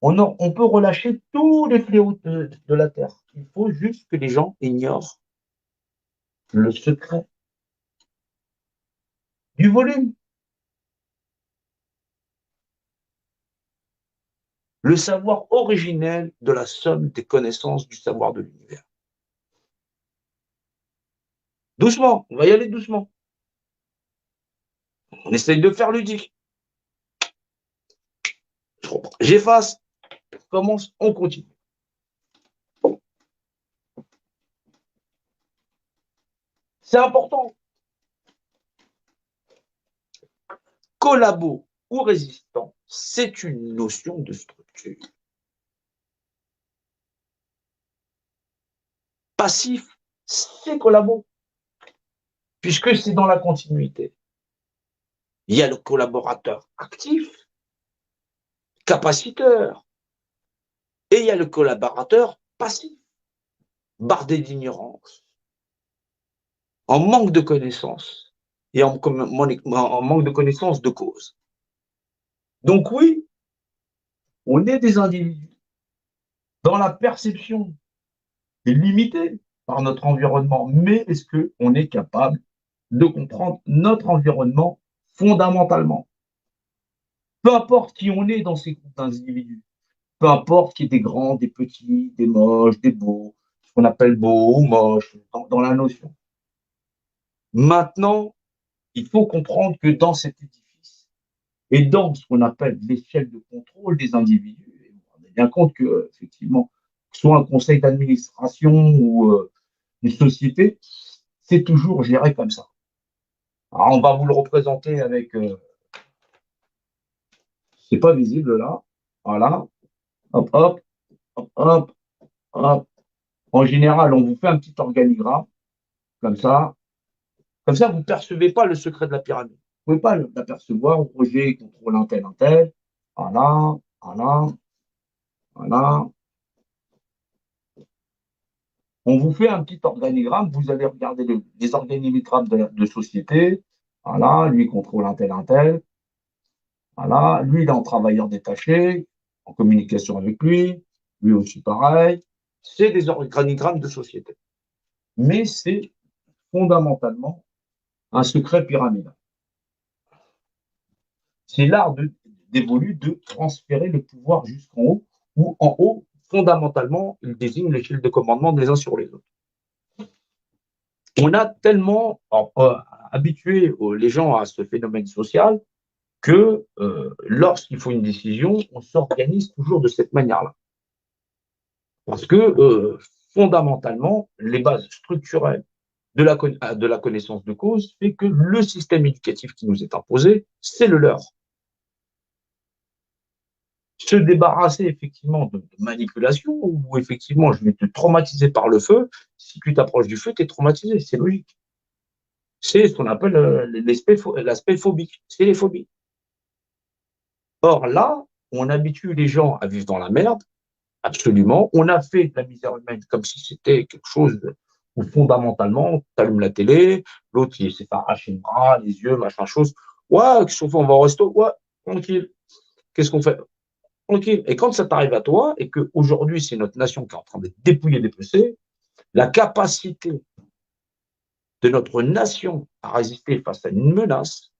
Speaker 7: on peut relâcher tous les fléaux de la Terre. Il faut juste que les gens ignorent le secret du volume. Le savoir originel de la somme des connaissances du savoir de l'univers. Doucement, on va y aller doucement. On essaye de faire ludique. J'efface, on commence, on continue. C'est important. collabo ou résistant, c'est une notion de structure. Passif, c'est collabo, puisque c'est dans la continuité. Il y a le collaborateur actif, capaciteur, et il y a le collaborateur passif, bardé d'ignorance, en manque de connaissances et en manque de connaissances de cause. Donc oui, on est des individus dans la perception est limitée par notre environnement, mais est-ce qu'on est capable de comprendre notre environnement fondamentalement? Peu importe qui on est dans ces groupes d'individus, peu importe qu'il y ait des grands, des petits, des moches, des beaux, ce qu'on appelle beau ou moche dans la notion. Maintenant, il faut comprendre que dans cet édifice et dans ce qu'on appelle l'échelle de contrôle des individus, on est bien compte que, effectivement, que ce soit un conseil d'administration ou une société, c'est toujours géré comme ça. Alors, on va vous le représenter avec, c'est pas visible là, voilà, hop, hop, hop, hop, hop. En général, on vous fait un petit organigramme, comme ça. Comme ça, vous ne percevez pas le secret de la pyramide. Vous ne pouvez pas l'apercevoir. Roger contrôle un tel, un tel. Voilà, voilà, voilà. On vous fait un petit organigramme. Vous allez regarder les organigrammes de société. Voilà, lui contrôle un tel, un tel. Voilà, lui, il est en travailleur détaché, en communication avec lui. Lui aussi, pareil. C'est des organigrammes de société. Mais c'est fondamentalement un secret pyramidal. C'est l'art d'évoluer, de transférer le pouvoir jusqu'en haut, ou en haut, fondamentalement, il désigne l'échelle de commandement des uns sur les autres. On a tellement habitué les gens à ce phénomène social que lorsqu'il faut une décision, on s'organise toujours de cette manière-là. Parce que fondamentalement, les bases structurelles de la connaissance de cause fait que le système éducatif qui nous est imposé, c'est le leur. Se débarrasser effectivement de manipulation, ou effectivement je vais te traumatiser par le feu, si tu t'approches du feu, tu es traumatisé, c'est logique. C'est ce qu'on appelle l'aspect phobique, c'est les phobies. Or là, on habitue les gens à vivre dans la merde, absolument, on a fait de la misère humaine comme si c'était quelque chose où fondamentalement, tu allumes la télé, l'autre il s'est fait arracher le bras, les yeux, machin chose, ouais, qu'est-ce qu'on fait, on va au resto, ouais, tranquille, qu'est-ce qu'on fait? Tranquille. Et quand ça t'arrive à toi, et qu'aujourd'hui, c'est notre nation qui est en train d'être dépouillée, dépecée, la capacité de notre nation à résister face à une menace,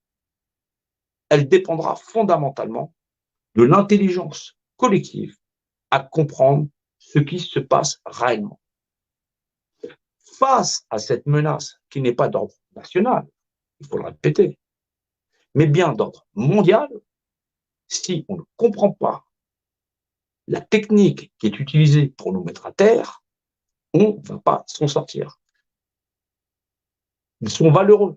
Speaker 7: elle dépendra fondamentalement de l'intelligence collective à comprendre ce qui se passe réellement. Face à cette menace qui n'est pas d'ordre national, il faut le répéter, mais bien d'ordre mondial, si on ne comprend pas la technique qui est utilisée pour nous mettre à terre, on ne va pas s'en sortir. Ils sont valeureux,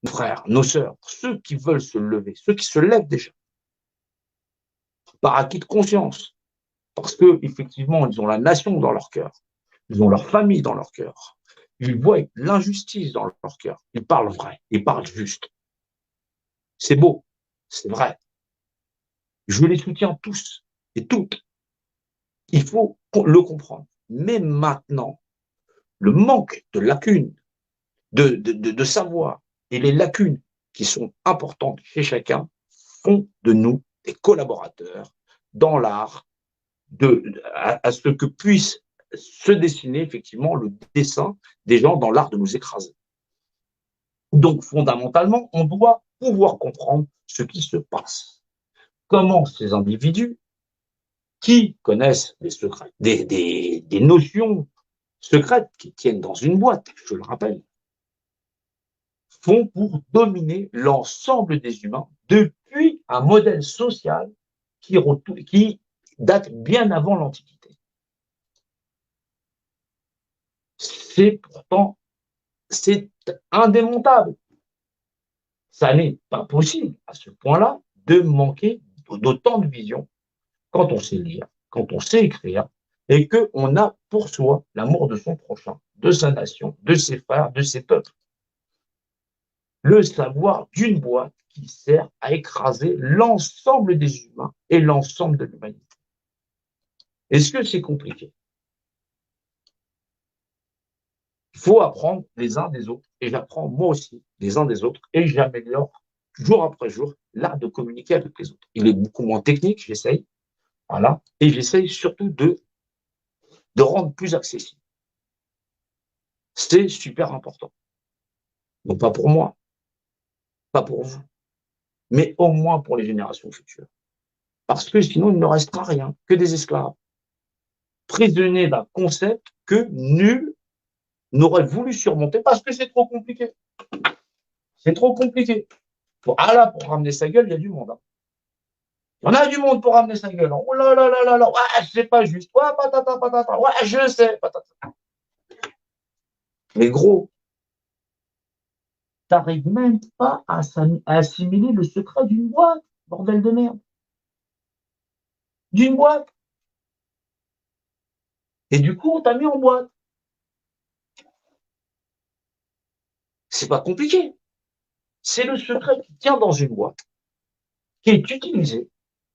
Speaker 7: nos frères, nos sœurs, ceux qui veulent se lever, ceux qui se lèvent déjà, par acquis de conscience, parce qu'effectivement, ils ont la nation dans leur cœur, ils ont leur famille dans leur cœur, ils voient l'injustice dans leur cœur, ils parlent vrai, ils parlent juste. C'est beau, c'est vrai. Je les soutiens tous et toutes. Il faut le comprendre. Mais maintenant, le manque de lacunes, de savoir et les lacunes qui sont importantes chez chacun font de nous des collaborateurs dans l'art à ce que puisse se dessiner effectivement le dessin des gens dans l'art de nous écraser. Donc fondamentalement, on doit pouvoir comprendre ce qui se passe. Comment ces individus qui connaissent des secrets, des notions secrètes qui tiennent dans une boîte, je le rappelle, font pour dominer l'ensemble des humains depuis un modèle social qui date bien avant l'Antiquité. C'est pourtant, c'est indémontable. Ça n'est pas possible à ce point-là de manquer d'autant de vision quand on sait lire, quand on sait écrire, et qu'on a pour soi l'amour de son prochain, de sa nation, de ses frères, de ses peuples. Le savoir d'une boîte qui sert à écraser l'ensemble des humains et l'ensemble de l'humanité. Est-ce que c'est compliqué? Il faut apprendre les uns des autres, et j'apprends moi aussi les uns des autres, et j'améliore jour après jour l'art de communiquer avec les autres. Il est beaucoup moins technique, j'essaye, voilà, et j'essaye surtout de rendre plus accessible. C'est super important. Donc pas pour moi, pas pour vous, mais au moins pour les générations futures. Parce que sinon, il ne restera rien, que des esclaves, prisonniers d'un concept que nul n'aurait voulu surmonter parce que c'est trop compliqué. C'est trop compliqué. Ah là, pour ramener sa gueule, il y a du monde. Hein. Il y en a du monde pour ramener sa gueule. Hein. Oh là là là là là, ouais, c'est pas juste. Ouais, patata, patata, ouais, je sais, patata. Mais gros, t'arrives même pas à assimiler le secret d'une boîte, bordel de merde. D'une boîte. Et du coup, on t'a mis en boîte. C'est pas compliqué. C'est le secret qui tient dans une boîte, qui est utilisé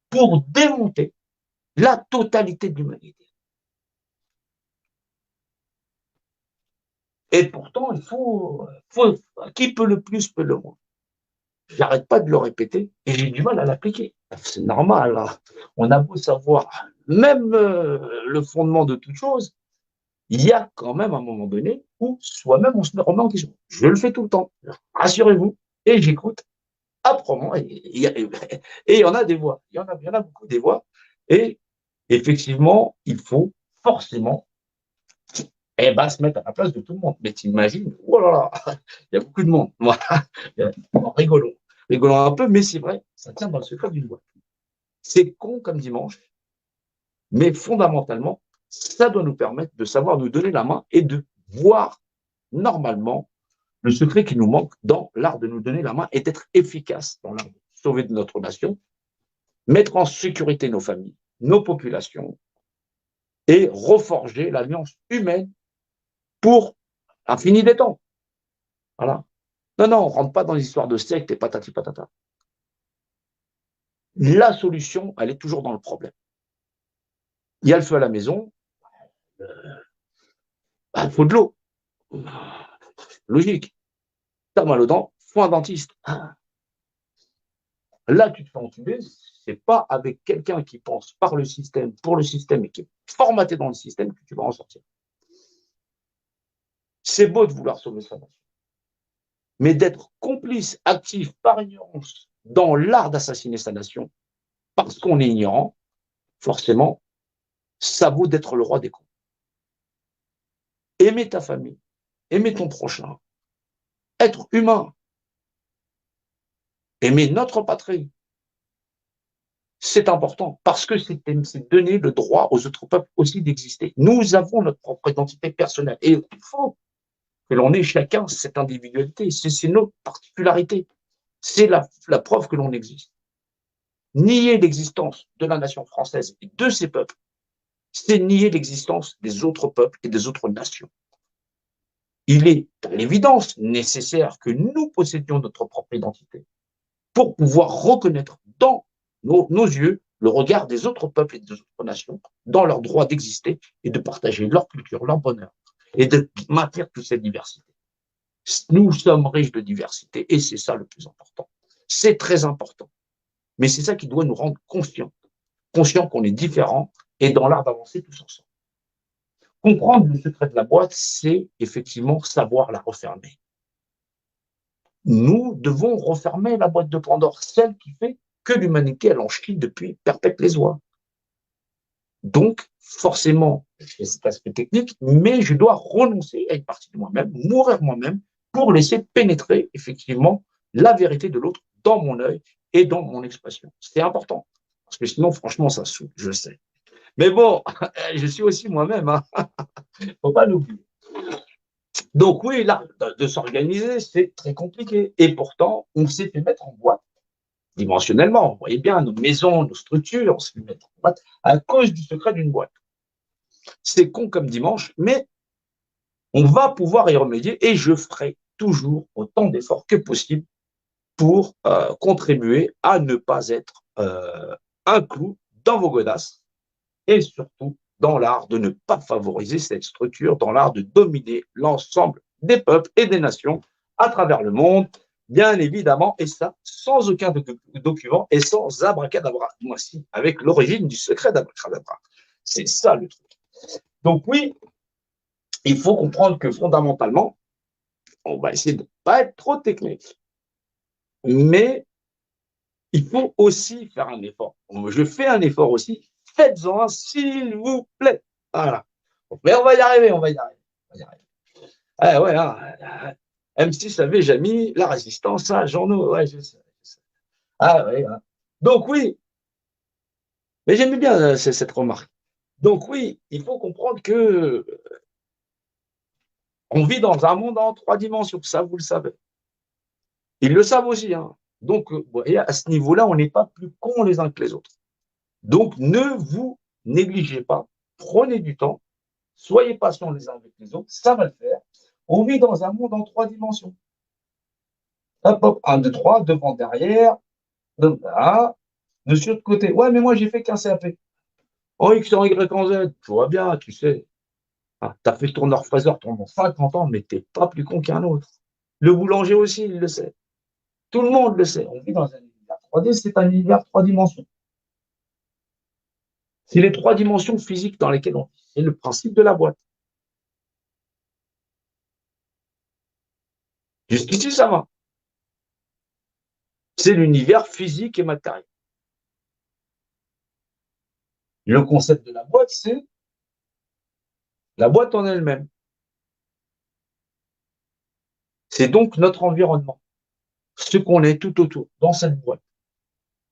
Speaker 7: pour démonter la totalité de l'humanité. Et pourtant, il faut, qui peut le plus, peut le moins. J'arrête pas de le répéter et j'ai du mal à l'appliquer. C'est normal. Hein. On a beau savoir, même le fondement de toute chose, il y a quand même un moment donné où soi-même on se remet en question. Je le fais tout le temps. Rassurez-vous. Et j'écoute âprement. Et il y en a des voix. Il y en a beaucoup des voix. Et effectivement, il faut forcément se mettre à la place de tout le monde. Mais t'imagines, oh là là, il y a beaucoup de monde. Voilà. Rigolons un peu, mais c'est vrai, ça tient dans le secret d'une boîte. C'est con comme dimanche, mais fondamentalement, ça doit nous permettre de savoir nous donner la main et de voir normalement le secret qui nous manque dans l'art de nous donner la main et d'être efficace dans l'art de sauver notre nation, mettre en sécurité nos familles, nos populations et reforger l'alliance humaine pour l'infini des temps. Voilà. Non, on ne rentre pas dans les histoires de sectes et patati patata. La solution, elle est toujours dans le problème. Il y a le feu à la maison, il faut de l'eau. Logique. T'as mal aux dents, faut un dentiste. Là, tu te fais entuber, c'est pas avec quelqu'un qui pense par le système, pour le système et qui est formaté dans le système que tu vas en sortir. C'est beau de vouloir sauver sa nation. Mais d'être complice, actif, par ignorance, dans l'art d'assassiner sa nation, parce qu'on est ignorant, forcément, ça vaut d'être le roi des cons. Aimer ta famille, aimer ton prochain, être humain, aimer notre patrie, c'est important, parce que c'est donner le droit aux autres peuples aussi d'exister. Nous avons notre propre identité personnelle, et il faut que l'on ait chacun cette individualité, c'est notre particularité, c'est la preuve que l'on existe. Nier l'existence de la nation française et de ses peuples, c'est nier l'existence des autres peuples et des autres nations. Il est à l'évidence nécessaire que nous possédions notre propre identité pour pouvoir reconnaître dans nos yeux le regard des autres peuples et des autres nations dans leur droit d'exister et de partager leur culture, leur bonheur et de maintenir toute cette diversité. Nous sommes riches de diversité et c'est ça le plus important. C'est très important. Mais c'est ça qui doit nous rendre conscients qu'on est différents et dans l'art d'avancer tous ensemble. Comprendre le secret de la boîte, c'est effectivement savoir la refermer. Nous devons refermer la boîte de Pandore, celle qui fait que l'humanité, elle en chie depuis perpète les oies. Donc, forcément, j'ai cet aspect technique, mais je dois renoncer à une partie de moi-même, mourir moi-même, pour laisser pénétrer effectivement la vérité de l'autre dans mon œil et dans mon expression. C'est important, parce que sinon, franchement, ça saoule, je sais. Mais bon, je suis aussi moi-même, hein. Faut pas l'oublier. Donc oui, l'art de s'organiser, c'est très compliqué. Et pourtant, on s'est fait mettre en boîte dimensionnellement. Vous voyez bien, nos maisons, nos structures, on s'est fait mettre en boîte à cause du secret d'une boîte. C'est con comme dimanche, mais on va pouvoir y remédier et je ferai toujours autant d'efforts que possible pour contribuer à ne pas être un clou dans vos godasses et surtout dans l'art de ne pas favoriser cette structure, dans l'art de dominer l'ensemble des peuples et des nations à travers le monde, bien évidemment, et ça sans aucun document et sans abracadabra. Moi, si, avec l'origine du secret d'abracadabra. C'est ça le truc. Donc oui, il faut comprendre que fondamentalement, on va essayer de ne pas être trop technique, mais il faut aussi faire un effort. Je fais un effort aussi. Faites-en un, s'il vous plaît. Voilà. Mais on va y arriver, on va y arriver. On va y arriver. Ah ouais, hein, M6 avait jamais la résistance à Jean-No. Ouais, je sais. Ah ouais, hein. Donc oui, mais j'aime bien cette remarque. Donc oui, il faut comprendre que on vit dans un monde en 3 dimensions. Ça, vous le savez. Ils le savent aussi. Hein. Donc, vous voyez, à ce niveau-là, on n'est pas plus cons les uns que les autres. Donc, ne vous négligez pas. Prenez du temps. Soyez patients les uns avec les autres. Ça va le faire. On vit dans un monde en 3 dimensions. Hop, hop, 1, 2, 3, devant, derrière. Là, de sur de côté. Ouais, mais moi, j'ai fait qu'un CAP. En X, en Y, en Z. Tu vois bien, tu sais. Ah, tu as fait tourneur-fraiseur pendant 50 ans, mais tu n'es pas plus con qu'un autre. Le boulanger aussi, il le sait. Tout le monde le sait. On vit dans un univers 3D, c'est un univers 3 dimensions. C'est les 3 dimensions physiques dans lesquelles on vit. C'est le principe de la boîte. Jusqu'ici, ça va. C'est l'univers physique et matériel. Le concept de la boîte, c'est la boîte en elle-même. C'est donc notre environnement, ce qu'on est tout autour, dans cette boîte,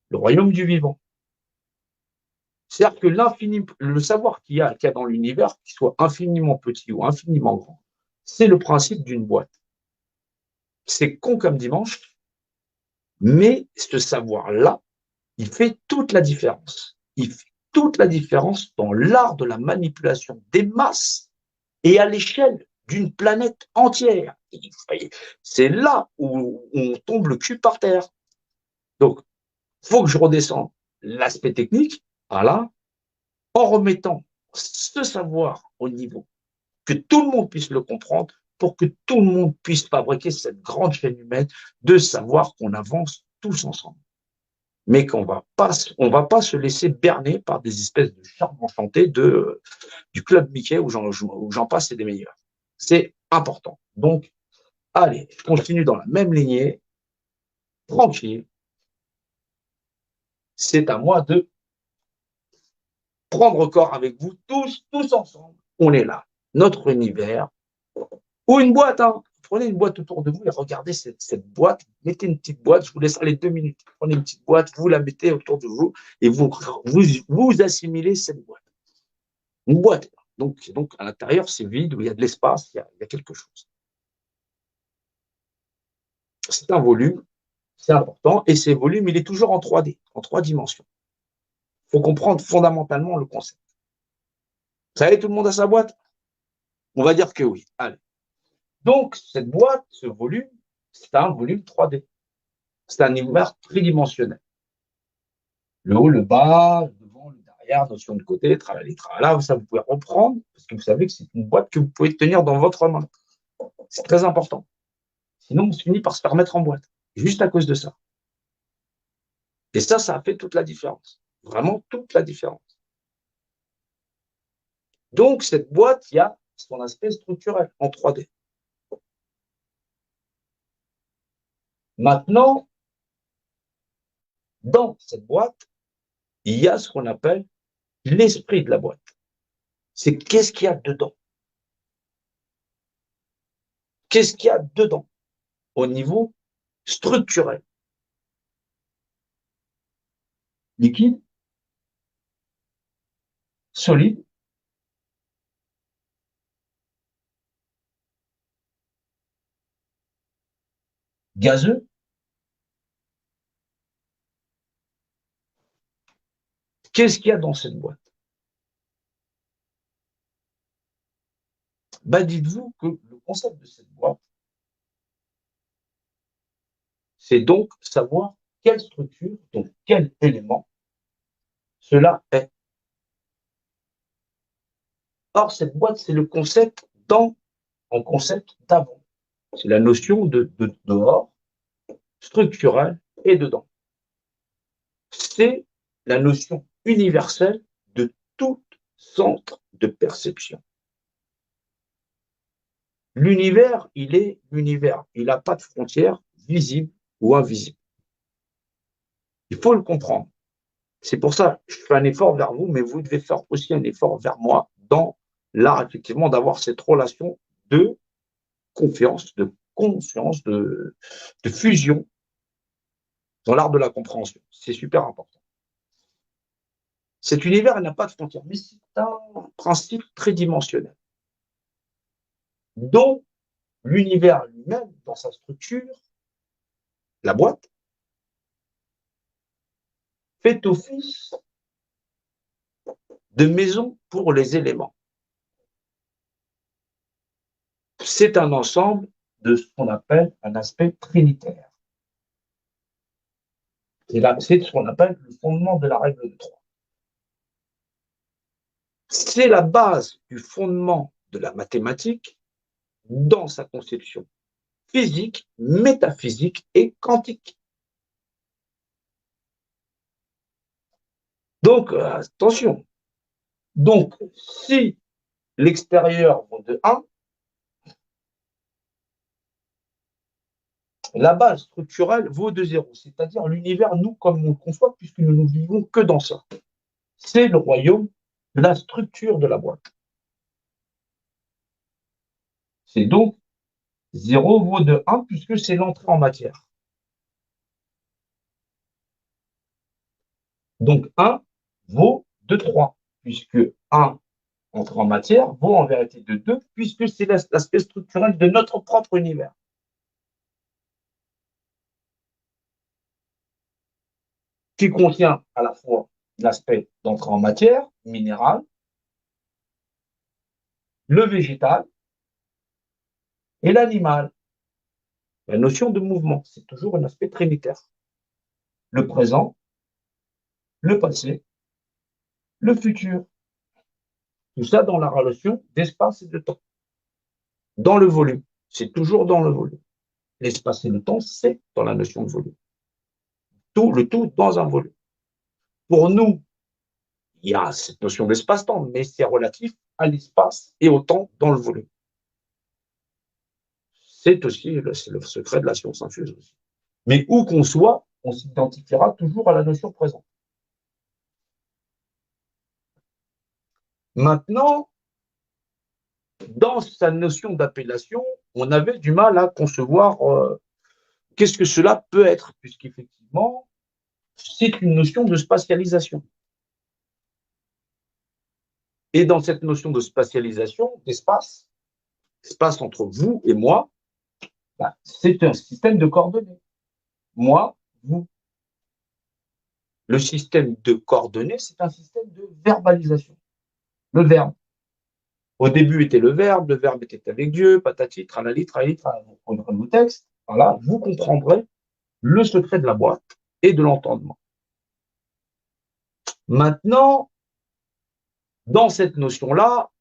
Speaker 7: le royaume du vivant. C'est-à-dire que le savoir qu'il y a dans l'univers, qu'il soit infiniment petit ou infiniment grand, c'est le principe d'une boîte. C'est con comme dimanche, mais ce savoir-là, il fait toute la différence. Il fait toute la différence dans l'art de la manipulation des masses et à l'échelle d'une planète entière. C'est là où on tombe le cul par terre. Donc, il faut que je redescende l'aspect technique, voilà, en remettant ce savoir au niveau, que tout le monde puisse le comprendre, pour que tout le monde puisse fabriquer cette grande chaîne humaine de savoir qu'on avance tous ensemble. Mais qu'on va pas se laisser berner par des espèces de charmes enchantés du club Mickey où j'en passe, c'est des meilleurs. C'est important. Donc, allez, je continue dans la même lignée, tranquille. C'est à moi de prendre corps avec vous tous ensemble. On est là, notre univers, ou une boîte. Hein. Prenez une boîte autour de vous et regardez cette boîte. Mettez une petite boîte, je vous laisse aller 2 minutes. Prenez une petite boîte, vous la mettez autour de vous et vous assimilez cette boîte. Une boîte. Donc à l'intérieur, c'est vide, où il y a de l'espace, il y a quelque chose. C'est un volume, c'est important, et ce volume, il est toujours en 3D, en 3 dimensions. Il faut comprendre fondamentalement le concept. Vous savez, tout le monde a sa boîte? On va dire que oui. Allez. Donc, cette boîte, ce volume, c'est un volume 3D. C'est un univers tridimensionnel. Le haut, le bas, le devant, le derrière, notion de côté, tralali, tralala, ça vous pouvez reprendre, parce que vous savez que c'est une boîte que vous pouvez tenir dans votre main. C'est très important. Sinon, on se finit par se faire mettre en boîte, juste à cause de ça. Et ça a fait toute la différence. Vraiment toute la différence. Donc, cette boîte, il y a son aspect structurel en 3D. Maintenant, dans cette boîte, il y a ce qu'on appelle l'esprit de la boîte. C'est qu'est-ce qu'il y a dedans. Qu'est-ce qu'il y a dedans au niveau structurel. Liquide, solide, gazeux. Qu'est-ce qu'il y a dans cette boîte? Ben, dites-vous que le concept de cette boîte, c'est donc savoir quelle structure, donc quel élément cela est. Or, cette boîte, c'est le concept en concept d'avant. C'est la notion de dehors, structurel et dedans. C'est la notion universelle de tout centre de perception. L'univers, il est l'univers. Il n'a pas de frontières visibles ou invisibles. Il faut le comprendre. C'est pour ça que je fais un effort vers vous, mais vous devez faire aussi un effort vers moi dans l'art, effectivement, d'avoir cette relation de confiance, de conscience, de fusion dans l'art de la compréhension. C'est super important. Cet univers, il n'a pas de frontières, mais c'est un principe très dimensionnel, dont l'univers lui-même, dans sa structure, la boîte, fait office de maison pour les éléments. C'est un ensemble de ce qu'on appelle un aspect trinitaire. C'est ce qu'on appelle le fondement de la règle de 3. C'est la base du fondement de la mathématique dans sa conception physique, métaphysique et quantique. Donc, attention. Donc, si l'extérieur vaut de 1, la base structurelle vaut de 0, c'est-à-dire l'univers, nous, comme on le conçoit, puisque nous ne vivons que dans ça. C'est le royaume de la structure de la boîte. C'est donc 0 vaut de 1, puisque c'est l'entrée en matière. Donc 1 vaut de 3, puisque 1 entrée en matière vaut en vérité de 2, puisque c'est l'aspect structurel de notre propre univers. Qui contient à la fois l'aspect d'entrée en matière, minéral, le végétal et l'animal. La notion de mouvement, c'est toujours un aspect trinitaire. Le présent, le passé, le futur. Tout ça dans la relation d'espace et de temps. Dans le volume, c'est toujours dans le volume. L'espace et le temps, c'est dans la notion de volume. Le tout dans un volume. Pour nous, il y a cette notion d'espace-temps, mais c'est relatif à l'espace et au temps dans le volume. C'est aussi le secret de la science infuse aussi. Mais où qu'on soit, on s'identifiera toujours à la notion présente. Maintenant, dans sa notion d'appellation, on avait du mal à concevoir qu'est-ce que cela peut être, puisqu'effectivement, c'est une notion de spatialisation. Et dans cette notion de spatialisation, d'espace, espace entre vous et moi, c'est un système de coordonnées. Moi, vous. Le système de coordonnées, c'est un système de verbalisation. Le verbe. Au début était le verbe était avec Dieu, patati, tralali, tralali, vous prendrez vos textes, voilà, vous comprendrez le secret de la boîte et de l'entendement. Maintenant, dans cette notion-là,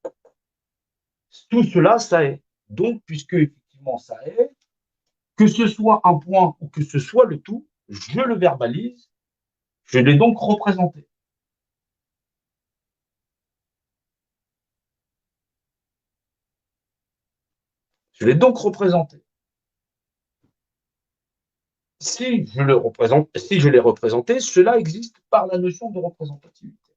Speaker 7: tout cela, ça est. Donc, puisque effectivement ça est, que ce soit un point ou que ce soit le tout, je le verbalise, je l'ai donc représenté. Je l'ai donc représenté. Si je l'ai représenté, cela existe par la notion de représentativité.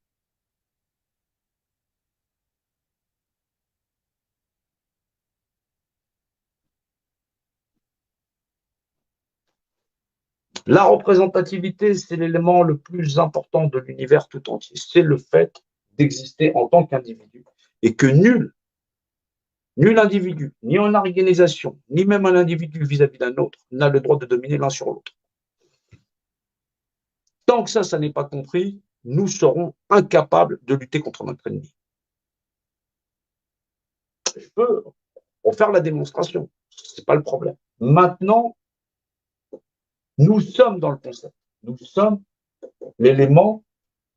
Speaker 7: La représentativité, c'est l'élément le plus important de l'univers tout entier. C'est le fait d'exister en tant qu'individu et que nul Nul individu, ni en organisation, ni même un individu vis-à-vis d'un autre, n'a le droit de dominer l'un sur l'autre. Tant que ça n'est pas compris, nous serons incapables de lutter contre notre ennemi. Je peux en faire la démonstration, ce n'est pas le problème. Maintenant, nous sommes dans le concept. Nous sommes l'élément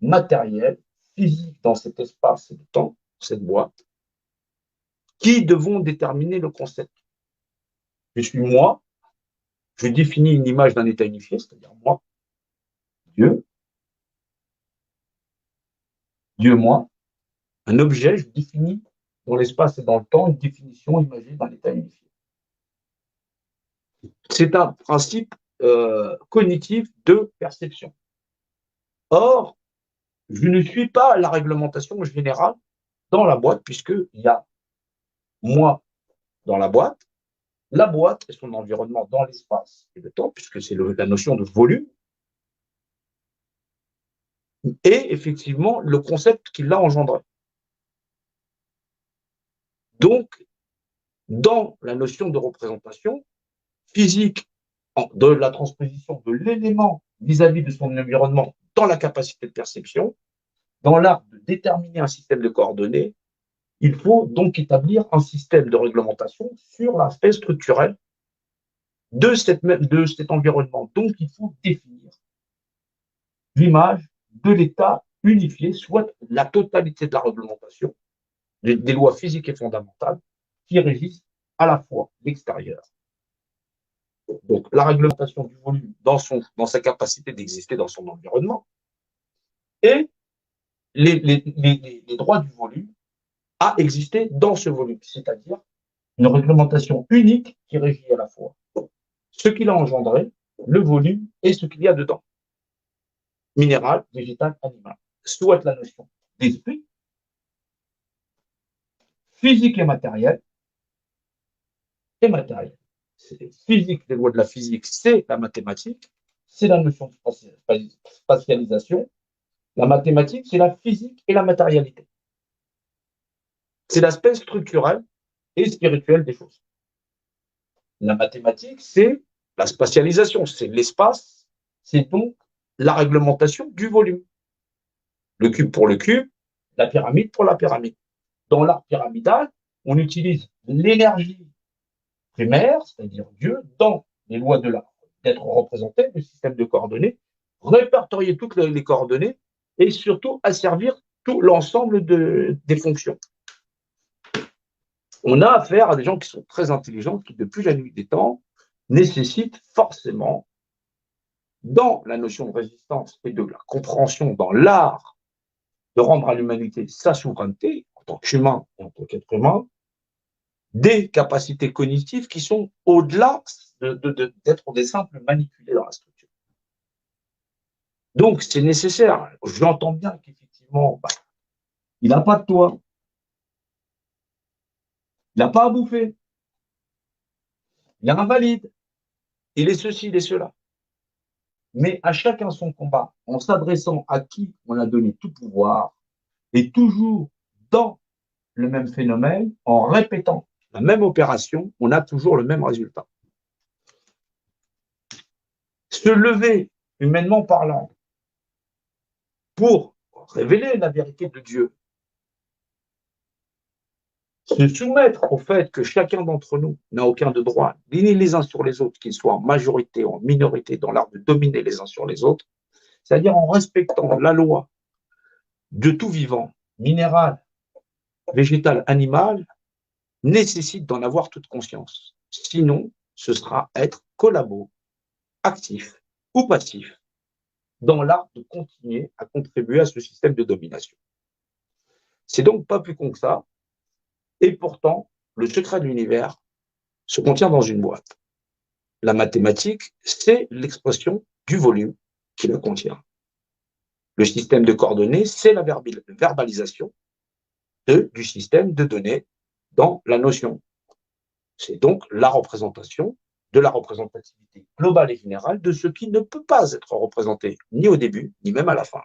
Speaker 7: matériel, physique dans cet espace et le temps, cette boîte, qui devons déterminer le concept. Je suis moi, je définis une image d'un état unifié, c'est-à-dire moi, Dieu, moi, un objet, je définis dans l'espace et dans le temps une définition imagée d'un état unifié. C'est un principe cognitif de perception. Or, je ne suis pas la réglementation générale dans la boîte, puisqu'il y a moi dans la boîte et son environnement dans l'espace et le temps, puisque c'est la notion de volume, et effectivement le concept qui l'a engendré. Donc, dans la notion de représentation physique, de la transposition de l'élément vis-à-vis de son environnement dans la capacité de perception, dans l'art de déterminer un système de coordonnées, il faut donc établir un système de réglementation sur l'aspect structurel de cet environnement. Donc, il faut définir l'image de l'état unifié, soit la totalité de la réglementation, des lois physiques et fondamentales qui régissent à la fois l'extérieur. Donc, la réglementation du volume dans sa capacité d'exister dans son environnement et les droits du volume à exister dans ce volume, c'est-à-dire une réglementation unique qui régit à la fois ce qu'il a engendré, le volume et ce qu'il y a dedans. Minéral, végétal, animal. Soit la notion d'esprit, physique et matériel. C'est physique, les lois de la physique, c'est la mathématique, c'est la notion de spatialisation. La mathématique, c'est la physique et la matérialité. C'est l'aspect structurel et spirituel des choses. La mathématique, c'est la spatialisation, c'est l'espace, c'est donc la réglementation du volume. Le cube pour le cube, la pyramide pour la pyramide. Dans l'art pyramidal, on utilise l'énergie primaire, c'est-à-dire Dieu, dans les lois de l'art, d'être représenté, le système de coordonnées, répertorier toutes les coordonnées et surtout asservir tout l'ensemble des fonctions. On a affaire à des gens qui sont très intelligents, qui, depuis la nuit des temps, nécessitent forcément, dans la notion de résistance et de la compréhension, dans l'art, de rendre à l'humanité sa souveraineté, en tant qu'humain et en tant qu'être humain, des capacités cognitives qui sont au-delà d'être des simples manipulés dans la structure. Donc, c'est nécessaire. J'entends bien qu'effectivement, il n'a pas de toit. Il n'a pas à bouffer. Il est invalide. Il est ceci, il est cela. Mais à chacun son combat, en s'adressant à qui on a donné tout pouvoir, et toujours dans le même phénomène, en répétant la même opération, on a toujours le même résultat. Se lever, humainement parlant, pour révéler la vérité de Dieu, se soumettre au fait que chacun d'entre nous n'a aucun de droit, ni les uns sur les autres, qu'ils soient en majorité ou en minorité, dans l'art de dominer les uns sur les autres, c'est-à-dire en respectant la loi de tout vivant, minéral, végétal, animal, nécessite d'en avoir toute conscience. Sinon, ce sera être collabo, actif ou passif, dans l'art de continuer à contribuer à ce système de domination. C'est donc pas plus con que ça. Et pourtant, le secret de l'univers se contient dans une boîte. La mathématique, c'est l'expression du volume qui le contient. Le système de coordonnées, c'est la verbalisation du système de données dans la notion. C'est donc la représentation de la représentativité globale et générale de ce qui ne peut pas être représenté ni au début, ni même à la fin.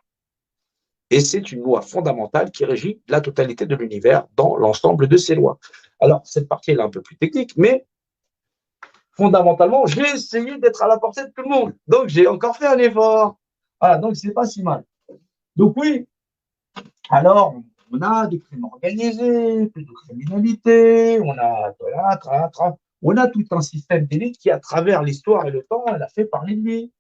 Speaker 7: Et c'est une loi fondamentale qui régit la totalité de l'univers dans l'ensemble de ces lois. Alors, cette partie est un peu plus technique, mais fondamentalement, j'ai essayé d'être à la portée de tout le monde. Donc, j'ai encore fait un effort. Voilà, donc c'est pas si mal. Donc oui, alors, on a des crimes organisés, plus de criminalité, on a tout un système d'élite qui, à travers l'histoire et le temps, elle a fait parler de lui.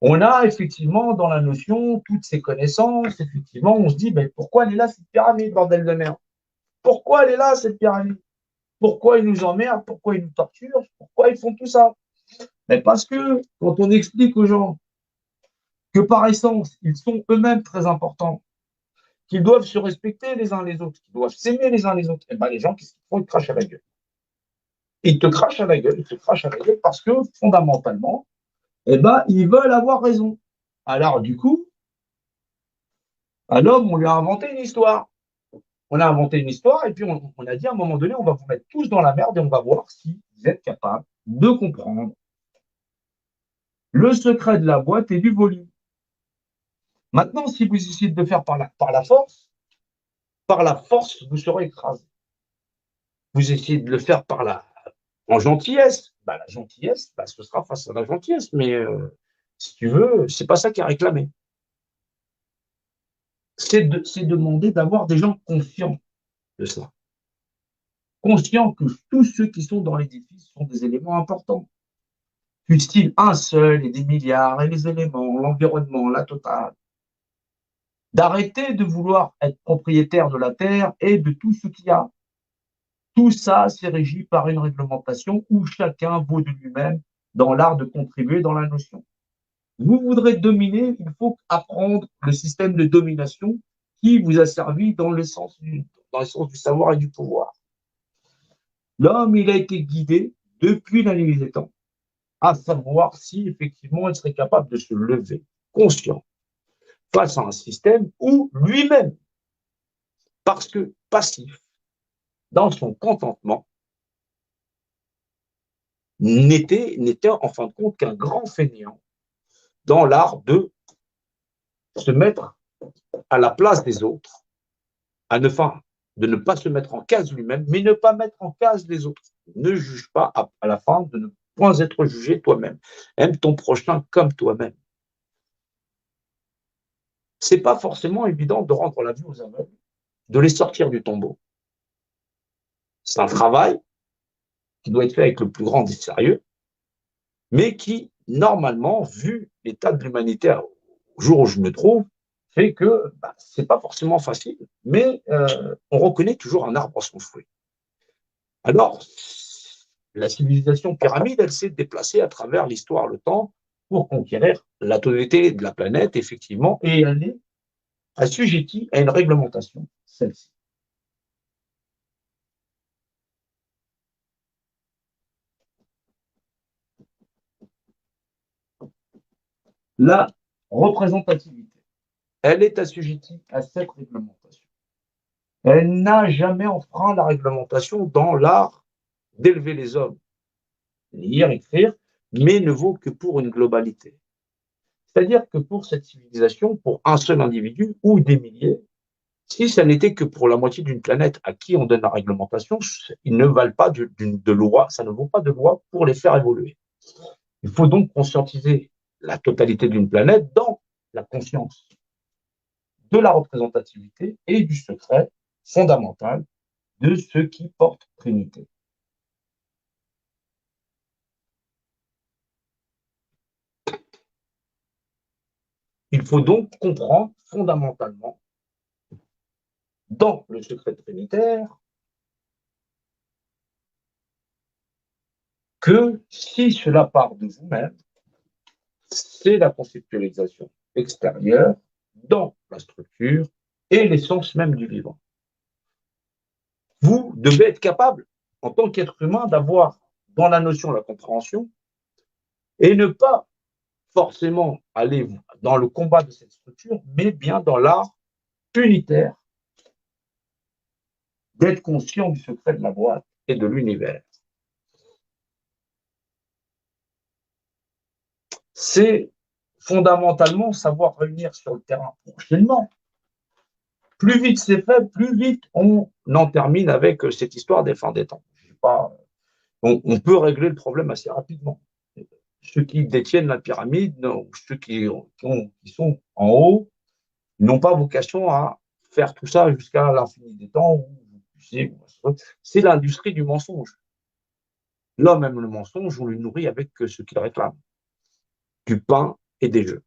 Speaker 7: On a effectivement dans la notion toutes ces connaissances, effectivement, on se dit, ben, pourquoi elle est là cette pyramide, bordel de merde? Pourquoi elle est là cette pyramide? Pourquoi ils nous emmerdent? Pourquoi ils nous torturent? Pourquoi ils font tout ça? Mais parce que quand on explique aux gens que par essence, ils sont eux-mêmes très importants, qu'ils doivent se respecter les uns les autres, qu'ils doivent s'aimer les uns les autres, et ben les gens, qu'est-ce qu'ils font? Ils te crachent à la gueule. Ils te crachent à la gueule, ils te crachent à la gueule parce que fondamentalement, eh ben, ils veulent avoir raison. Alors du coup, à l'homme, on lui a inventé une histoire. On a inventé une histoire et puis on a dit à un moment donné, on va vous mettre tous dans la merde et on va voir si vous êtes capable de comprendre le secret de la boîte et du volume. Maintenant, si vous essayez de le faire par la force, vous serez écrasé. Vous essayez de le faire en gentillesse, bah, la gentillesse, bah, ce sera face à la gentillesse, mais si tu veux, c'est pas ça qui est réclamé. C'est demander d'avoir des gens conscients de ça. Conscients que tous ceux qui sont dans l'édifice sont des éléments importants. Fût-il un seul et des milliards, et les éléments, l'environnement, la totale. D'arrêter de vouloir être propriétaire de la terre et de tout ce qu'il y a. Tout ça, c'est régi par une réglementation où chacun vaut de lui-même dans l'art de contribuer dans la notion. Vous voudrez dominer, il faut apprendre le système de domination qui vous a servi dans le sens du savoir et du pouvoir. L'homme, il a été guidé depuis la nuit des temps à savoir si effectivement il serait capable de se lever conscient face à un système où lui-même, parce que passif, dans son contentement, n'était en fin de compte qu'un grand fainéant dans l'art de se mettre à la place des autres, de ne pas se mettre en case lui-même, mais ne pas mettre en case les autres. Ne juge pas à la fin de ne pas être jugé toi-même. Aime ton prochain comme toi-même. C'est pas forcément évident de rendre la vue aux aveugles, de les sortir du tombeau. C'est un travail qui doit être fait avec le plus grand des sérieux, mais qui, normalement, vu l'état de l'humanité au jour où je me trouve, fait que c'est pas forcément facile, mais on reconnaît toujours un arbre à son fruit. Alors, la civilisation pyramide, elle s'est déplacée à travers l'histoire, le temps, pour conquérir la totalité de la planète, effectivement, et elle est assujettie à une réglementation, celle-ci. La représentativité, elle est assujettie à cette réglementation. Elle n'a jamais enfreint la réglementation dans l'art d'élever les hommes, lire, écrire, mais ne vaut que pour une globalité. C'est-à-dire que pour cette civilisation, pour un seul individu ou des milliers, si ça n'était que pour la moitié d'une planète à qui on donne la réglementation, ils ne valent pas de loi, ça ne vaut pas de loi pour les faire évoluer. Il faut donc conscientiser la totalité d'une planète dans la conscience de la représentativité et du secret fondamental de ce qui porte Trinité. Il faut donc comprendre fondamentalement dans le secret trinitaire que si cela part de vous-même, c'est la conceptualisation extérieure dans la structure et l'essence même du vivant. Vous devez être capable, en tant qu'être humain, d'avoir dans la notion la compréhension et ne pas forcément aller dans le combat de cette structure, mais bien dans l'art unitaire d'être conscient du secret de la boîte et de l'univers. C'est fondamentalement savoir réunir sur le terrain prochainement, plus vite c'est fait, plus vite on en termine avec cette histoire des fins des temps. Je sais pas, on peut régler le problème assez rapidement. Ceux qui détiennent la pyramide, non, ceux qui sont en haut, n'ont pas vocation à faire tout ça jusqu'à l'infini des temps. C'est l'industrie du mensonge. L'homme aime le mensonge, on le nourrit avec ce qu'il réclame, du pain et des jeux.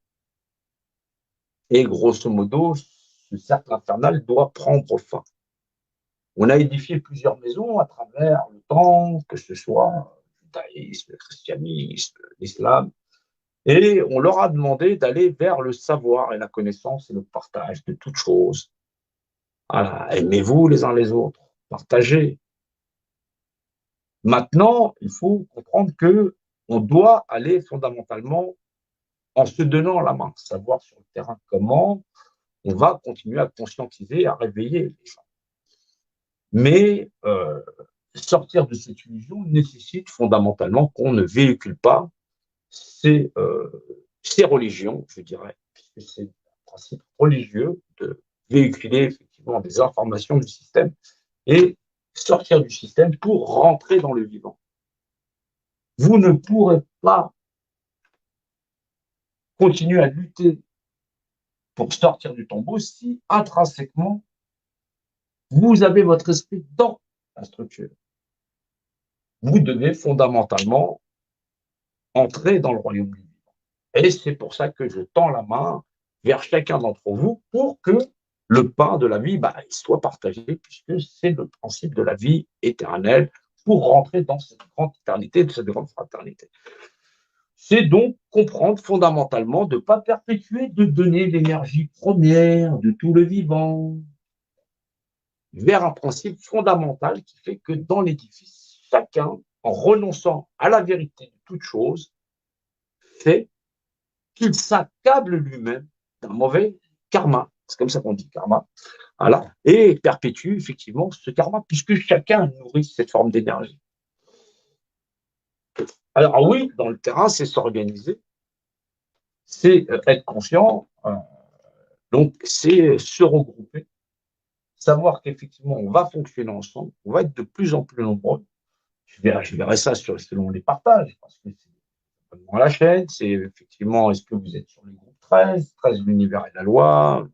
Speaker 7: Et grosso modo, ce cercle infernal doit prendre fin. On a édifié plusieurs maisons à travers le temps, que ce soit le judaïsme, le christianisme, l'islam, et on leur a demandé d'aller vers le savoir et la connaissance et le partage de toutes choses. Voilà. Aimez-vous les uns les autres, partagez. Maintenant, il faut comprendre que on doit aller fondamentalement en se donnant la main, savoir sur le terrain comment on va continuer à conscientiser, à réveiller les gens. Mais sortir de cette illusion nécessite fondamentalement qu'on ne véhicule pas ces religions, je dirais, puisque c'est un principe religieux de véhiculer effectivement des informations du système et sortir du système pour rentrer dans le vivant. Vous ne pourrez pas continuer à lutter pour sortir du tombeau si intrinsèquement vous avez votre esprit dans la structure. Vous devez fondamentalement entrer dans le royaume du vivant. Et c'est pour ça que je tends la main vers chacun d'entre vous pour que le pain de la vie soit partagé, puisque c'est le principe de la vie éternelle pour rentrer dans cette grande éternité, de cette grande fraternité. C'est donc comprendre fondamentalement de ne pas perpétuer, de donner l'énergie première de tout le vivant vers un principe fondamental qui fait que dans l'édifice, chacun, en renonçant à la vérité de toute chose, fait qu'il s'accable lui-même d'un mauvais karma. C'est comme ça qu'on dit karma. Voilà. Et perpétue effectivement ce karma, puisque chacun nourrit cette forme d'énergie. Alors oui, dans le terrain, c'est s'organiser, c'est être conscient, donc c'est se regrouper, savoir qu'effectivement, on va fonctionner ensemble, on va être de plus en plus nombreux. Je verrai ça selon les partages, parce que c'est abonnement à la chaîne, c'est effectivement, est-ce que vous êtes sur le groupe 13 l'univers et la loi,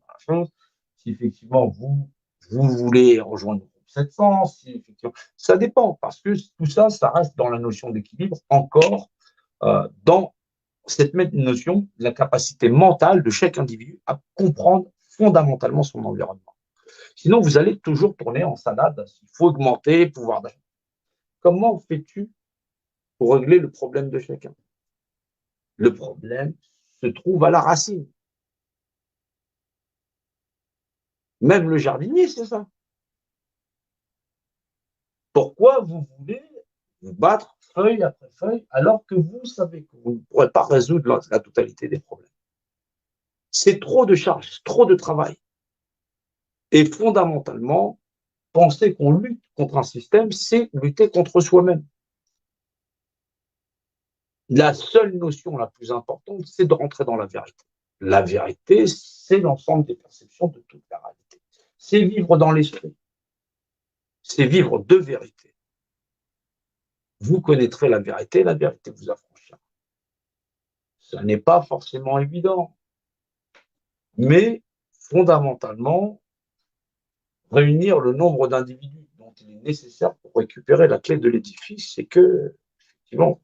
Speaker 7: si effectivement vous voulez rejoindre le groupe 700, si effectivement, ça dépend, parce que tout ça, ça reste dans la notion d'équilibre, encore dans cette notion de la capacité mentale de chaque individu à comprendre fondamentalement son environnement. Sinon, vous allez toujours tourner en salade, il faut augmenter le pouvoir d'achat. Comment fais-tu pour régler le problème de chacun? Le problème se trouve à la racine. Même le jardinier, c'est ça. Pourquoi vous voulez vous battre feuille après feuille alors que vous savez que vous ne pourrez pas résoudre la totalité des problèmes? C'est trop de charges, trop de travail. Et fondamentalement, penser qu'on lutte contre un système, c'est lutter contre soi-même. La seule notion la plus importante, c'est de rentrer dans la vérité. La vérité, c'est l'ensemble des perceptions de toute la réalité. C'est vivre dans l'esprit. C'est vivre de vérité. Vous connaîtrez la vérité vous affranchira. Ça n'est pas forcément évident. Mais, fondamentalement, réunir le nombre d'individus dont il est nécessaire pour récupérer la clé de l'édifice, c'est que, effectivement,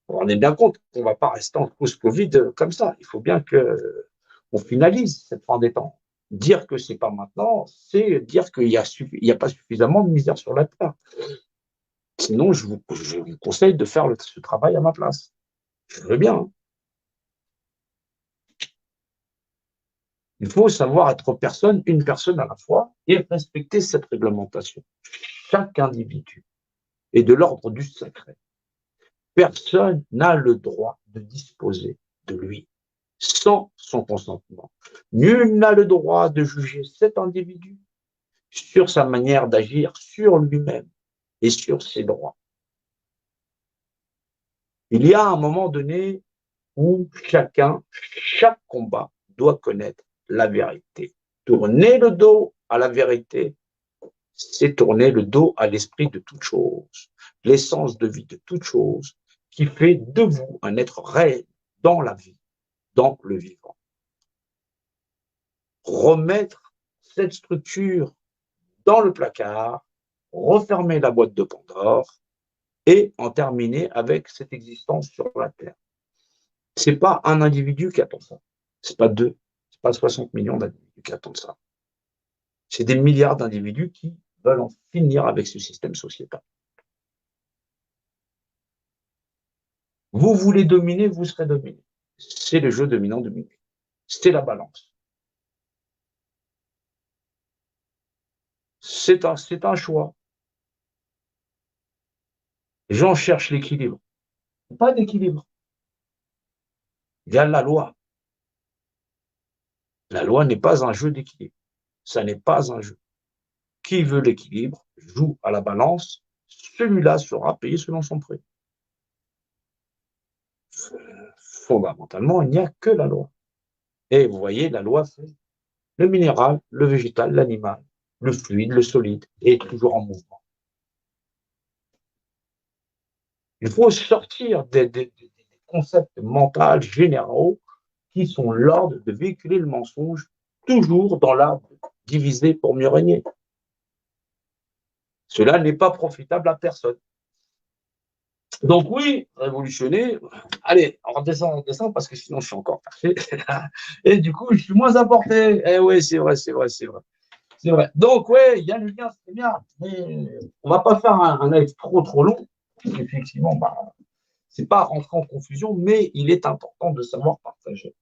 Speaker 7: on en est bien compte qu'on ne va pas rester en cause Covid comme ça. Il faut bien qu'on finalise cette fin des temps. Dire que ce n'est pas maintenant, c'est dire qu'il n'y a pas suffisamment de misère sur la terre. Sinon, je vous conseille de faire ce travail à ma place. Je veux bien. Hein. Il faut savoir être une personne à la fois, et respecter cette réglementation. Chaque individu est de l'ordre du sacré. Personne n'a le droit de disposer de lui sans son consentement. Nul n'a le droit de juger cet individu sur sa manière d'agir, sur lui-même et sur ses droits. Il y a un moment donné où chaque combat doit connaître la vérité Tourner le dos à la vérité, c'est tourner le dos à l'esprit de toute chose, l'essence de vie de toute chose, qui fait de vous un être réel dans la vie, dans le vivant. Remettre cette structure dans le placard, refermer la boîte de Pandore et en terminer avec cette existence sur la Terre. C'est pas un individu qui attend ça. C'est pas deux, c'est pas 60 millions d'individus qui attendent ça. C'est des milliards d'individus qui veulent en finir avec ce système sociétal. Vous voulez dominer, vous serez dominé. C'est le jeu dominant-dominé. C'est la balance. C'est un choix. Les gens cherchent l'équilibre. Pas d'équilibre. Il y a la loi. La loi n'est pas un jeu d'équilibre. Ça n'est pas un jeu. Qui veut l'équilibre joue à la balance. Celui-là sera payé selon son prix. Fondamentalement, il n'y a que la loi. Et vous voyez, la loi, c'est le minéral, le végétal, l'animal, le fluide, le solide, est toujours en mouvement. Il faut sortir des concepts mentaux généraux qui sont l'ordre de véhiculer le mensonge, toujours dans l'arbre divisé pour mieux régner. Cela n'est pas profitable à personne. Donc oui, révolutionner, allez, on redescend, parce que sinon je suis encore fâché. Et du coup, je suis moins apporté. Eh oui, c'est vrai. Donc oui, il y a le lien, c'est bien, mais on va pas faire un live trop long. Effectivement, c'est pas rentrer en confusion, mais il est important de savoir partager,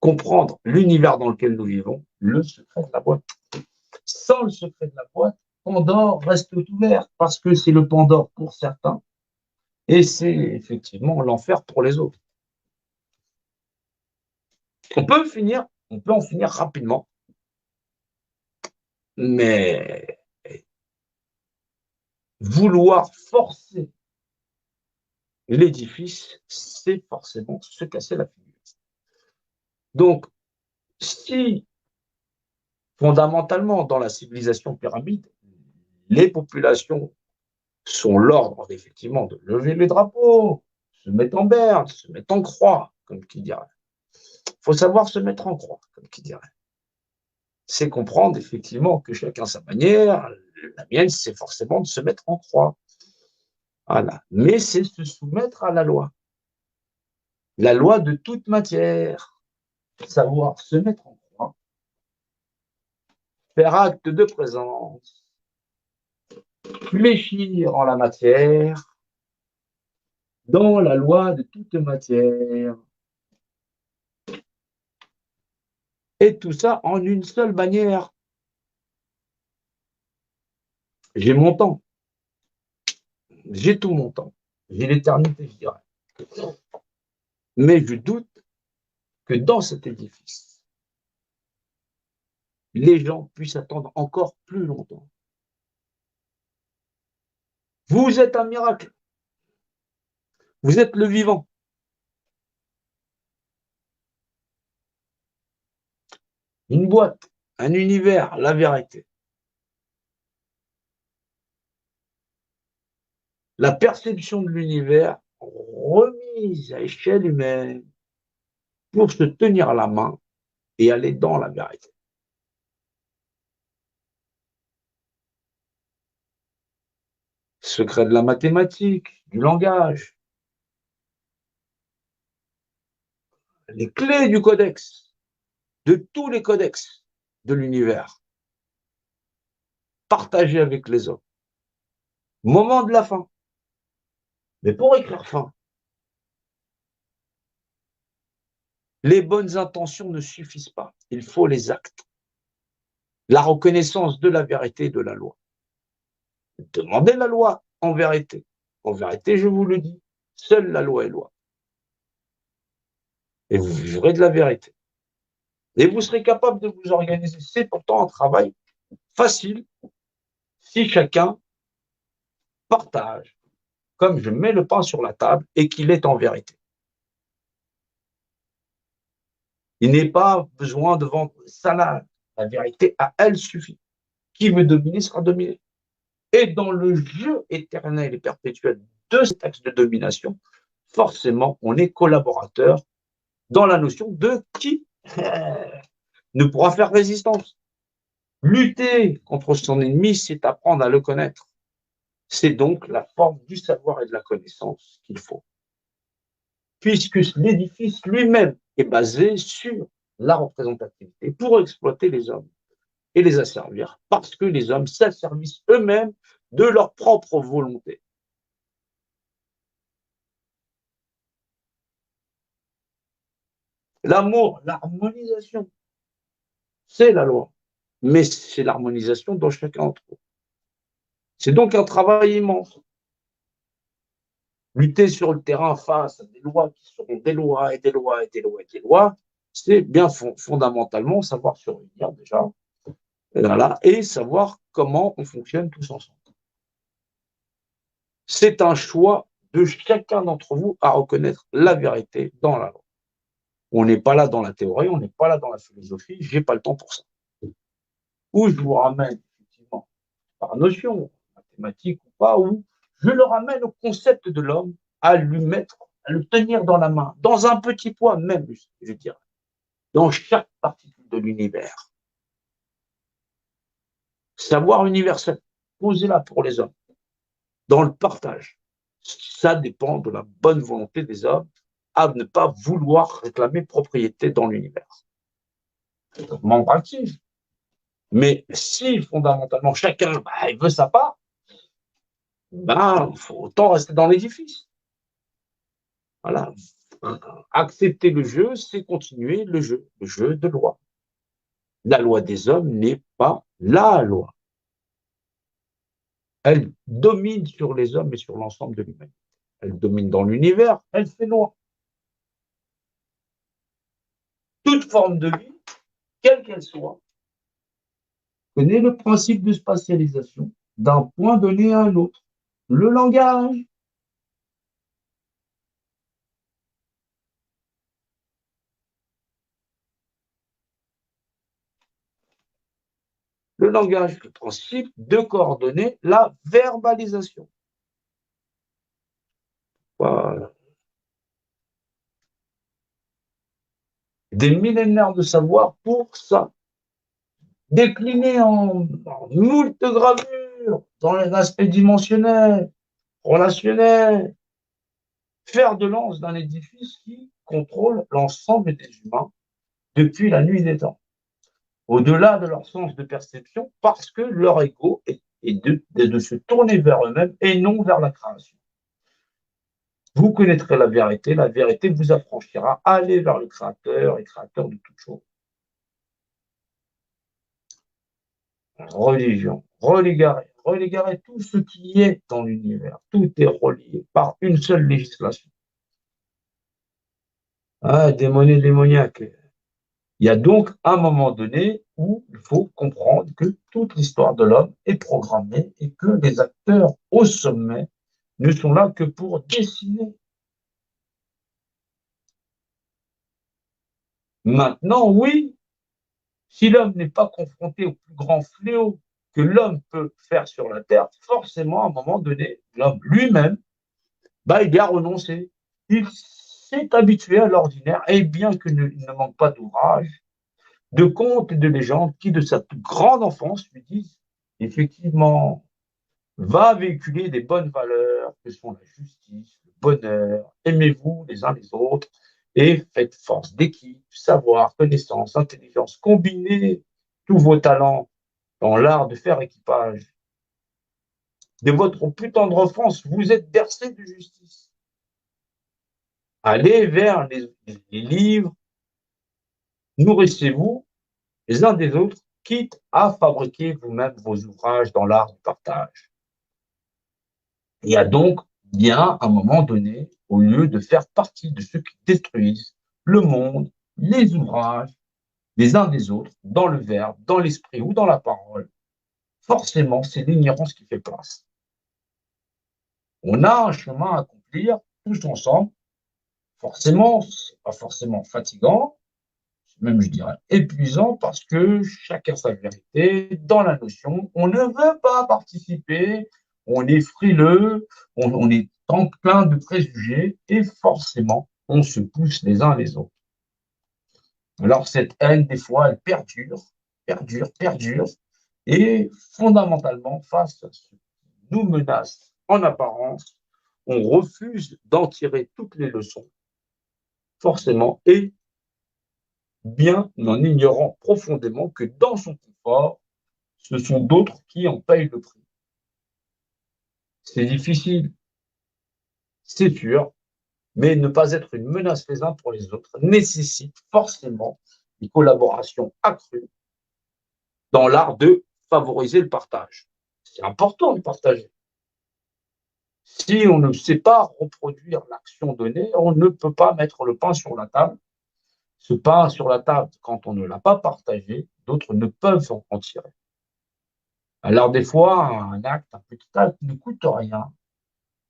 Speaker 7: comprendre l'univers dans lequel nous vivons, le secret de la boîte. Sans le secret de la boîte, Pandore reste ouvert, parce que c'est le Pandore pour certains, et c'est effectivement l'enfer pour les autres. On peut en finir rapidement, mais vouloir forcer l'édifice, c'est forcément se casser la figure. Donc, si fondamentalement dans la civilisation pyramide, les populations sont l'ordre effectivement de lever les drapeaux, se mettre en berne, se mettre en croix, comme qui dirait. Il faut savoir se mettre en croix, comme qui dirait. C'est comprendre effectivement que chacun sa manière. La mienne, c'est forcément de se mettre en croix. Voilà. Mais c'est se soumettre à la loi. La loi de toute matière. Savoir se mettre en croix. Faire acte de présence. Fléchir en la matière. Dans la loi de toute matière. Et tout ça en une seule bannière. J'ai mon temps. J'ai tout mon temps. J'ai l'éternité, je dirais. Mais je doute que dans cet édifice, les gens puissent attendre encore plus longtemps. Vous êtes un miracle. Vous êtes le vivant. Une boîte, un univers, la vérité. La perception de l'univers remise à échelle humaine pour se tenir la main et aller dans la vérité. Secret de la mathématique, du langage, les clés du codex, de tous les codex de l'univers, partagés avec les hommes. Moment de la fin. Mais pour écrire fin, les bonnes intentions ne suffisent pas. Il faut les actes. La reconnaissance de la vérité et de la loi. Demandez la loi en vérité. En vérité, je vous le dis, seule la loi est loi. Et vous vivrez de la vérité. Et vous serez capable de vous organiser. C'est pourtant un travail facile si chacun partage, comme je mets le pain sur la table et qu'il est en vérité. Il n'est pas besoin de vendre salade, La vérité à elle suffit. Qui veut dominer sera dominé. Et dans le jeu éternel et perpétuel de cet axe de domination, forcément, on est collaborateur dans la notion de qui ne pourra faire résistance. Lutter contre son ennemi, c'est apprendre à le connaître. C'est donc la forme du savoir et de la connaissance qu'il faut. Puisque l'édifice lui-même est basé sur la représentativité pour exploiter les hommes et les asservir, parce que les hommes s'asservissent eux-mêmes de leur propre volonté. L'amour, l'harmonisation, c'est la loi, mais c'est l'harmonisation dans chacun d'entre eux. C'est donc un travail immense. Lutter sur le terrain face à des lois qui seront des lois et des lois et des lois et des lois, c'est bien fondamentalement savoir se réunir déjà, et savoir comment on fonctionne tous ensemble. C'est un choix de chacun d'entre vous à reconnaître la vérité dans la loi. On n'est pas là dans la théorie, on n'est pas là dans la philosophie, j'ai pas le temps pour ça. Ou je vous ramène, effectivement, par notion, mathématique ou pas, ou je le ramène au concept de l'homme, à lui mettre, à le tenir dans la main, dans un petit poids même, je dirais, dans chaque particule de l'univers. Savoir universel, posez-la pour les hommes, dans le partage. Ça dépend de la bonne volonté des hommes à ne pas vouloir réclamer propriété dans l'univers. C'est membre actif. Mais si fondamentalement chacun il veut sa part, il faut autant rester dans l'édifice. Voilà. Accepter le jeu, c'est continuer le jeu de loi. La loi des hommes n'est pas la loi. Elle domine sur les hommes et sur l'ensemble de l'humanité. Elle domine dans l'univers, elle fait loi. Toute forme de vie, quelle qu'elle soit, connaît le principe de spatialisation d'un point donné à un autre. Le langage. Le langage, le principe de coordonner la verbalisation. Voilà. Des millénaires de savoir pour ça. Décliné en moult gravures, dans les aspects dimensionnels, relationnels. Faire de lance d'un édifice qui contrôle l'ensemble des humains depuis la nuit des temps. Au-delà de leur sens de perception, parce que leur ego est de se tourner vers eux-mêmes et non vers la création. Vous connaîtrez la vérité vous affranchira, allez vers le Créateur et Créateur de toutes choses. Religion, relégarer tout ce qui est dans l'univers, tout est relié par une seule législation. Des monnaies démoniaques. Il y a donc un moment donné où il faut comprendre que toute l'histoire de l'homme est programmée et que les acteurs au sommet ne sont là que pour dessiner. Maintenant, oui, si l'homme n'est pas confronté au plus grand fléau que l'homme peut faire sur la Terre, forcément, à un moment donné, l'homme lui-même, il y a renoncé. Il s'est habitué à l'ordinaire, et bien qu'il ne manque pas d'ouvrage, de contes et de légendes qui, de sa toute grande enfance, lui disent effectivement, va véhiculer des bonnes valeurs que sont la justice, le bonheur, aimez-vous les uns les autres et faites force d'équipe, savoir, connaissance, intelligence, combinez tous vos talents dans l'art de faire équipage. De votre plus tendre enfance, vous êtes bercé de justice. Allez vers les livres, nourrissez-vous les uns des autres, quitte à fabriquer vous-même vos ouvrages dans l'art du partage. Il y a donc bien, à un moment donné, au lieu de faire partie de ceux qui détruisent le monde, les ouvrages, les uns des autres, dans le verbe, dans l'esprit ou dans la parole, forcément, c'est l'ignorance qui fait place. On a un chemin à accomplir tous ensemble. Forcément, c'est pas forcément fatigant, même je dirais épuisant, parce que chacun sa vérité, dans la notion, on ne veut pas participer, on est frileux, on est plein de préjugés, et forcément, on se pousse les uns les autres. Alors cette haine, des fois, elle perdure, et fondamentalement, face à ce qui nous menace en apparence, on refuse d'en tirer toutes les leçons, forcément, et bien en ignorant profondément que dans son confort, ce sont d'autres qui en payent le prix. C'est difficile, c'est sûr, mais ne pas être une menace les uns pour les autres nécessite forcément une collaboration accrue dans l'art de favoriser le partage. C'est important de partager. Si on ne sait pas reproduire l'action donnée, on ne peut pas mettre le pain sur la table. Ce pain sur la table, quand on ne l'a pas partagé, d'autres ne peuvent en tirer. Alors des fois, un petit acte ne coûte rien.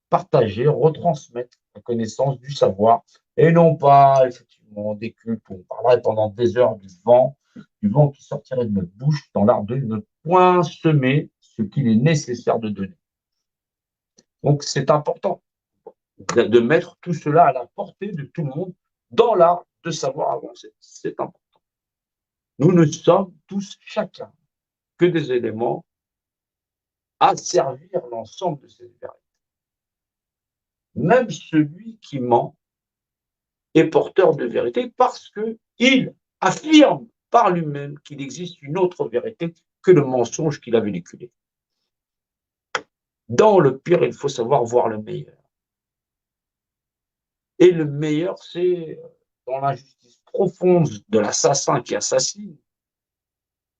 Speaker 7: Partager, retransmettre la connaissance du savoir, et non pas effectivement des cultes où on parlerait pendant des heures du vent qui sortirait de notre bouche, dans l'art de ne point semer ce qu'il est nécessaire de donner. Donc c'est important de mettre tout cela à la portée de tout le monde dans l'art de savoir avancer. C'est important. Nous ne sommes tous chacun que des éléments à servir l'ensemble de ces vérités. Même celui qui ment est porteur de vérité parce qu'il affirme par lui-même qu'il existe une autre vérité que le mensonge qu'il a véhiculé. Dans le pire, il faut savoir voir le meilleur. Et le meilleur, c'est dans l'injustice profonde de l'assassin qui assassine.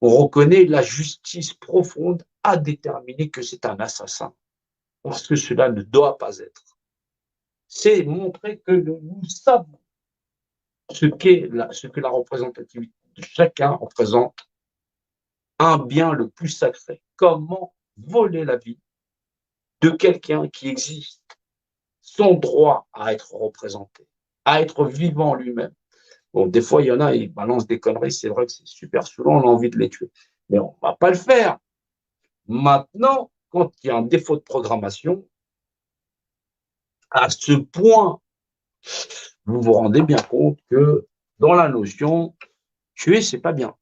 Speaker 7: On reconnaît la justice profonde à déterminer que c'est un assassin, parce que cela ne doit pas être. C'est montrer que nous savons ce que la représentativité de chacun représente un bien le plus sacré. Comment voler la vie de quelqu'un qui existe, son droit à être représenté, à être vivant lui-même. Bon, des fois, il y en a, ils balancent des conneries, c'est vrai que c'est super saoulant, on a envie de les tuer. Mais on ne va pas le faire. Maintenant, quand il y a un défaut de programmation, à ce point, vous vous rendez bien compte que dans la notion, tuer, c'est pas bien.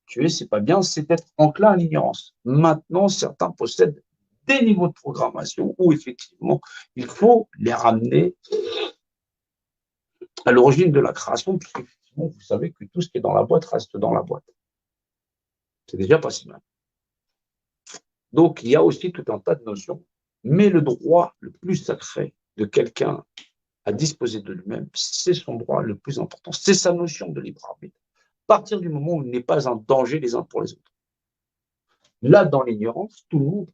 Speaker 7: Tuer, c'est pas bien, c'est être enclin à l'ignorance. Maintenant, certains possèdent des niveaux de programmation où, effectivement, il faut les ramener à l'origine de la création, puisque, effectivement, vous savez que tout ce qui est dans la boîte reste dans la boîte. C'est déjà pas si mal. Donc, il y a aussi tout un tas de notions. Mais le droit le plus sacré de quelqu'un à disposer de lui-même, c'est son droit le plus important. C'est sa notion de libre arbitre. À partir du moment où il n'est pas un danger les uns pour les autres. Là, dans l'ignorance, tout le monde.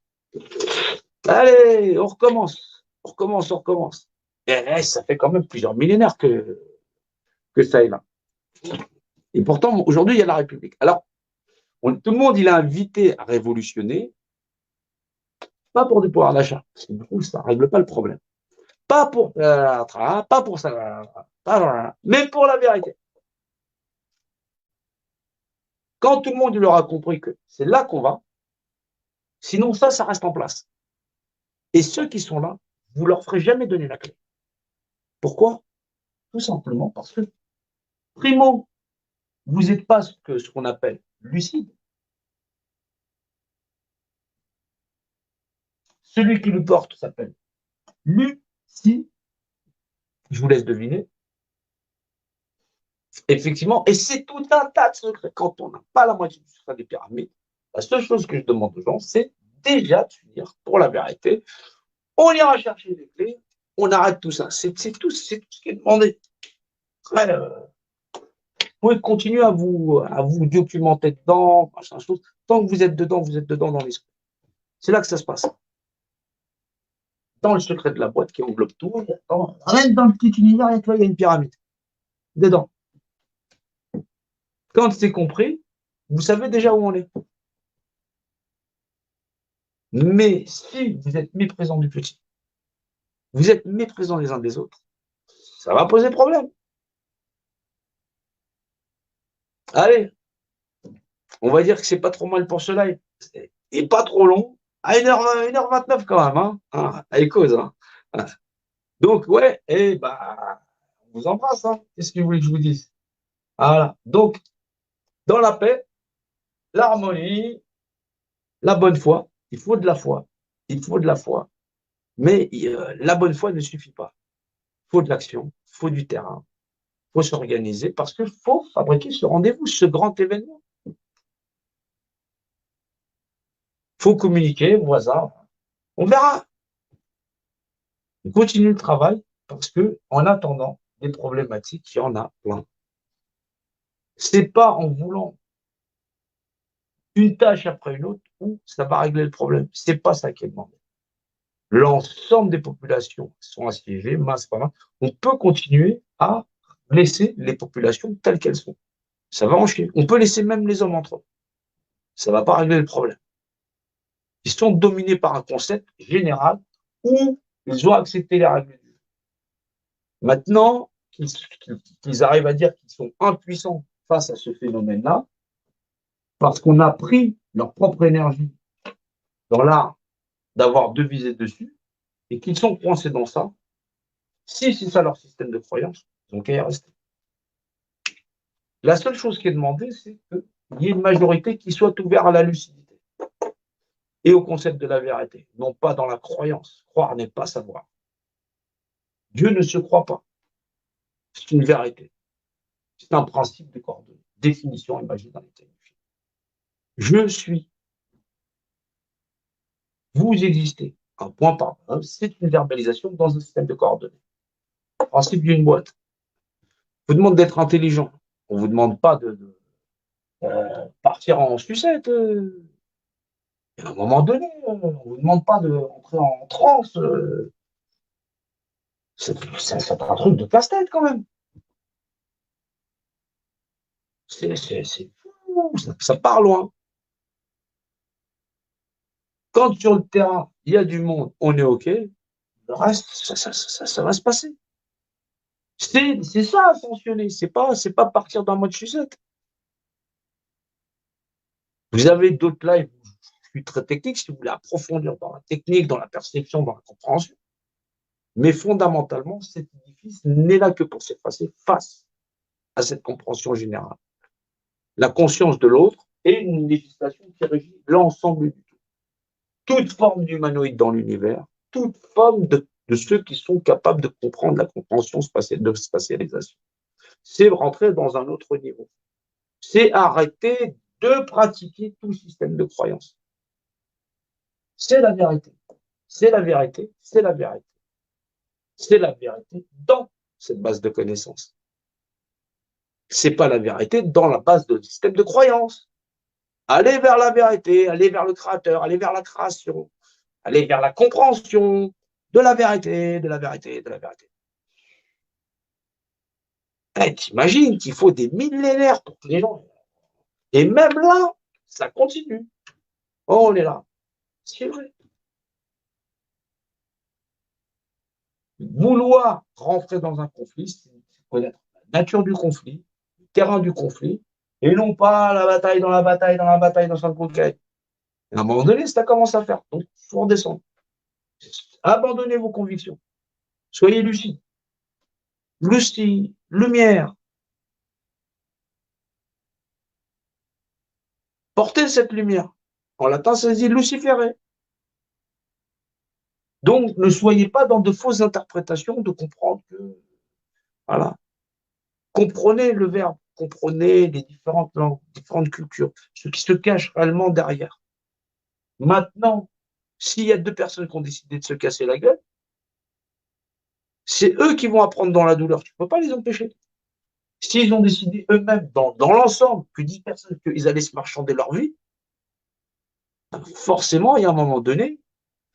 Speaker 7: Allez, on recommence. Et ça fait quand même plusieurs millénaires que ça est là. Et pourtant, aujourd'hui, il y a la République. Alors, tout le monde, il est invité à révolutionner, pas pour du pouvoir d'achat, parce que du coup, ça ne règle pas le problème. Pas pour ça, mais pour la vérité. Quand tout le monde il aura compris que c'est là qu'on va, sinon ça reste en place. Et ceux qui sont là, vous leur ferez jamais donner la clé. Pourquoi? Tout simplement parce que, primo, vous n'êtes pas ce qu'on appelle lucide. Celui qui le porte s'appelle lucide. Je vous laisse deviner. Effectivement, et c'est tout un tas de secrets. Quand on n'a pas la moitié du secret des pyramides, la seule chose que je demande aux gens, c'est déjà de finir pour la vérité. On ira chercher les clés, on arrête tout ça. C'est tout ce qui est demandé. Après, vous pouvez continuer à vous documenter dedans, machin chose. Tant que vous êtes dedans dans l'esprit. C'est là que ça se passe. Dans le secret de la boîte qui englobe tout, rien dans le petit univers, il y a une pyramide. Dedans. Quand c'est compris, vous savez déjà où on est. Mais si vous êtes méprisant du petit, vous êtes méprisant les uns des autres, ça va poser problème. Allez, on va dire que c'est pas trop mal pour ce live. Et pas trop long. À 1h29 quand même, hein. Avec cause, hein. Donc, ouais, et bah, on vous embrasse, hein. Qu'est-ce que vous voulez que je vous dise? Voilà. Donc, dans la paix, l'harmonie, la bonne foi. Il faut de la foi. Il faut de la foi. Mais la bonne foi ne suffit pas. Il faut de l'action, il faut du terrain, il faut s'organiser parce qu'il faut fabriquer ce rendez-vous, ce grand événement. Il faut communiquer, voisins. On verra. On continue le travail parce que, en attendant, des problématiques, il y en a plein. C'est pas en voulant une tâche après une autre où ça va régler le problème. C'est pas ça qui est demandé. L'ensemble des populations sont assiégées, masse par masse. On peut continuer à laisser les populations telles qu'elles sont. Ça va en chier. On peut laisser même les hommes entre eux. Ça va pas régler le problème. Ils sont dominés par un concept général où ils ont accepté les règles du jeu. Maintenant qu'ils arrivent à dire qu'ils sont impuissants face à ce phénomène-là, parce qu'on a pris leur propre énergie dans l'art d'avoir devisé dessus, et qu'ils sont coincés dans ça, si c'est ça leur système de croyance, ils ont qu'à y rester. La seule chose qui est demandée, c'est qu'il y ait une majorité qui soit ouverte à la lucidité et au concept de la vérité, non pas dans la croyance. Croire n'est pas savoir. Dieu ne se croit pas. C'est une vérité. C'est un principe de coordonnées. Définition imagée dans les thèmes du film. Je suis. Vous existez. Un point par point. C'est une verbalisation dans un système de coordonnées. Le principe d'une boîte. On vous demande d'être intelligent. On ne vous demande pas de partir en sucette. À un moment donné, on ne vous demande pas d'entrer en transe. C'est un truc de casse-tête quand même. C'est fou, ça part loin. Quand sur le terrain, il y a du monde, on est OK, le reste, ça va se passer. C'est ça, ascensionner. C'est pas partir d'un mode sucette. Vous avez d'autres lives, je suis très technique, si vous voulez approfondir dans la technique, dans la perception, dans la compréhension. Mais fondamentalement, cet édifice n'est là que pour s'effacer face à cette compréhension générale. La conscience de l'autre et une législation qui régit l'ensemble du tout. Toute forme d'humanoïde dans l'univers, toute forme de ceux qui sont capables de comprendre la compréhension de spatialisation. C'est rentrer dans un autre niveau. C'est arrêter de pratiquer tout système de croyance. C'est la vérité. C'est la vérité. C'est la vérité. C'est la vérité dans cette base de connaissances. C'est pas la vérité dans la base de système de croyance. Allez vers la vérité, allez vers le créateur, allez vers la création, allez vers la compréhension de la vérité, de la vérité, de la vérité. T'imagines qu'il faut des millénaires pour que les gens... Et même là, ça continue. Oh, on est là. C'est vrai. Vouloir rentrer dans un conflit, c'est connaître la nature du conflit, le terrain du conflit, et non pas la bataille dans la bataille, dans la bataille, dans sa conquête. À un moment donné, ça commence à faire. Donc, il faut redescendre. Abandonnez vos convictions. Soyez lucides. Lucide, lumière. Portez cette lumière. En latin, ça se dit luciféré. Donc, ne soyez pas dans de fausses interprétations de comprendre que, voilà. Comprenez le verbe, comprenez les différentes langues, différentes cultures, ce qui se cache réellement derrière. Maintenant, s'il y a deux personnes qui ont décidé de se casser la gueule, c'est eux qui vont apprendre dans la douleur. Tu ne peux pas les empêcher. S'ils ont décidé eux-mêmes, dans l'ensemble, que 10 personnes, qu'ils allaient se marchander leur vie, forcément, il y a un moment donné,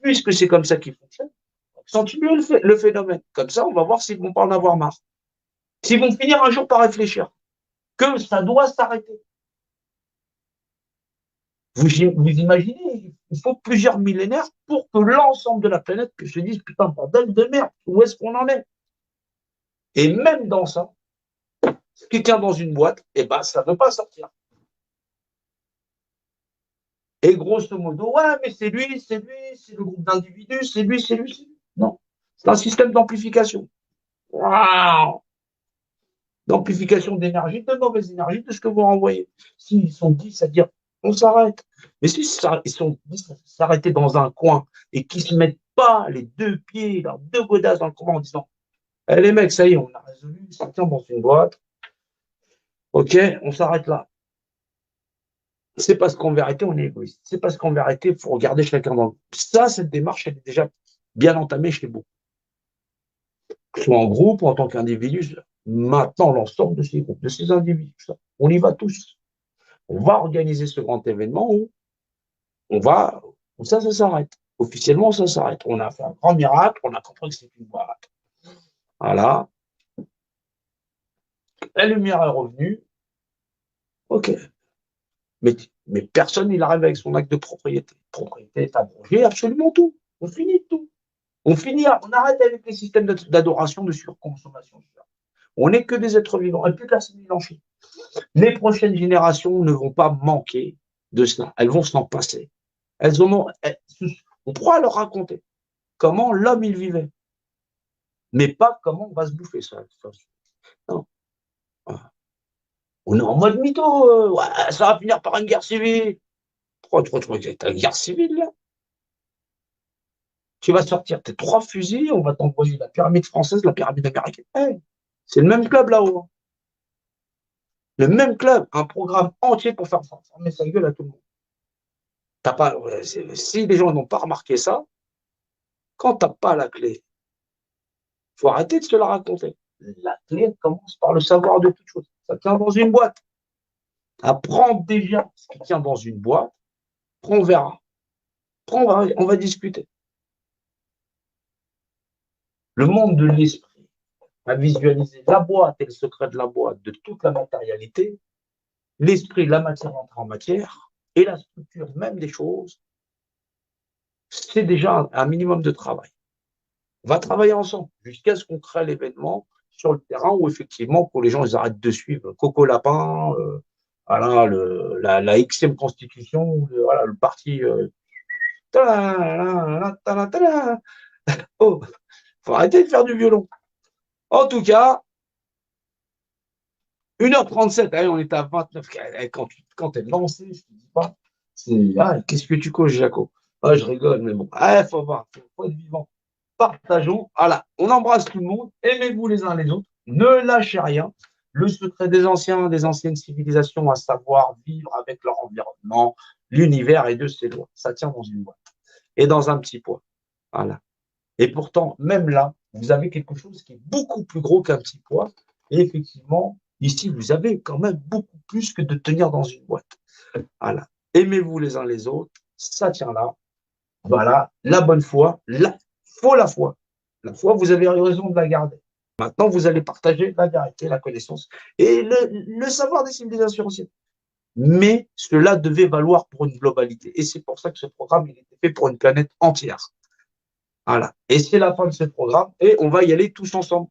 Speaker 7: puisque c'est comme ça qu'ils fonctionnent, continuer le phénomène. Comme ça, on va voir s'ils ne vont pas en avoir marre. S'ils vont finir un jour par réfléchir que ça doit s'arrêter. Vous imaginez, il faut plusieurs millénaires pour que l'ensemble de la planète se dise putain, bordel de merde, où est-ce qu'on en est? Et même dans ça, Ce qui tient dans une boîte, eh ben, ça ne veut pas sortir. Et grosso modo, ouais, mais c'est lui, c'est le groupe d'individus, c'est lui, c'est lui, c'est lui. Non. C'est un système d'amplification. Waouh! D'amplification d'énergie, de mauvaise énergie, de ce que vous renvoyez. S'ils sont 10 à dire on s'arrête. Mais si ils sont 10 à s'arrêter dans un coin et qu'ils ne se mettent pas les deux pieds, leurs deux godasses dans le coin en disant eh, les mecs, ça y est, on a résolu, ça tient dans une boîte. Ok, on s'arrête là. C'est parce qu'en vérité, on est égoïste. C'est parce qu'en vérité, il faut regarder chacun dans le. Ça, cette démarche, elle est déjà bien entamée chez beaucoup. Que ce soit en groupe ou en tant qu'individu. Maintenant, l'ensemble de ces groupes, de ces individus, ça, on y va tous. On va organiser ce grand événement où où ça s'arrête. Officiellement, ça s'arrête. On a fait un grand miracle, on a compris que c'est une boîte. Voilà. La lumière est revenue. OK. Mais personne, il arrive avec son acte de propriété. Propriété est abrogée, absolument tout. On finit tout. On arrête avec les systèmes d'adoration, de surconsommation. On n'est que des êtres vivants. Et plus que la sémilanchie. Les prochaines générations ne vont pas manquer de cela. Elles vont s'en passer. On pourra leur raconter comment l'homme il vivait. Mais pas comment on va se bouffer ça. Non. On est en mode mytho. Ouais, ça va finir par une guerre civile. Pourquoi t'as une guerre civile là? Tu vas sortir tes 3 fusils, on va t'envoyer la pyramide française, la pyramide américaine. Hey, c'est le même club là-haut. Le même club, un programme entier pour faire fermer sa gueule à tout le monde. Si les gens n'ont pas remarqué ça, quand tu n'as pas la clé, il faut arrêter de se la raconter. La clé commence par le savoir de toute chose. Ça tient dans une boîte. Apprends déjà ce qui tient dans une boîte. Après, on verra. Après, on va discuter. Le monde de l'esprit a visualisé la boîte et le secret de la boîte de toute la matérialité. L'esprit, la matière entre en matière et la structure même des choses. C'est déjà un minimum de travail. On va travailler ensemble jusqu'à ce qu'on crée l'événement sur le terrain où effectivement, pour les gens, ils arrêtent de suivre Coco Lapin, voilà, la Xème Constitution, voilà, le parti. Oh, faut arrêter de faire du violon. En tout cas, 1h37, allez, on est à 29. Quand elle est lancée, je te dis pas, qu'est-ce que tu causes, Jaco? Ah, je rigole, mais bon, faut voir, faut être vivant. Partageons, voilà, on embrasse tout le monde, aimez-vous les uns les autres, ne lâchez rien. Le secret des anciens, des anciennes civilisations, à savoir vivre avec leur environnement, l'univers et de ses lois. Ça tient dans une boîte et dans un petit poids. Voilà. Et pourtant, même là, vous avez quelque chose qui est beaucoup plus gros qu'un petit poids. Et effectivement, ici, vous avez quand même beaucoup plus que de tenir dans une boîte. Voilà. Aimez-vous les uns les autres, ça tient là. Voilà, la bonne foi, faut la foi. La foi, vous avez raison de la garder. Maintenant, vous allez partager la vérité, la connaissance et le savoir des civilisations anciennes. Mais cela devait valoir pour une globalité. Et c'est pour ça que ce programme, il était fait pour une planète entière. Voilà. Et c'est la fin de ce programme et on va y aller tous ensemble.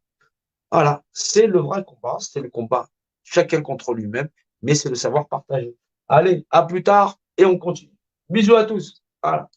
Speaker 7: Voilà. C'est le vrai combat. C'est le combat chacun contre lui-même, mais c'est le savoir partagé. Allez, à plus tard et on continue. Bisous à tous. Voilà.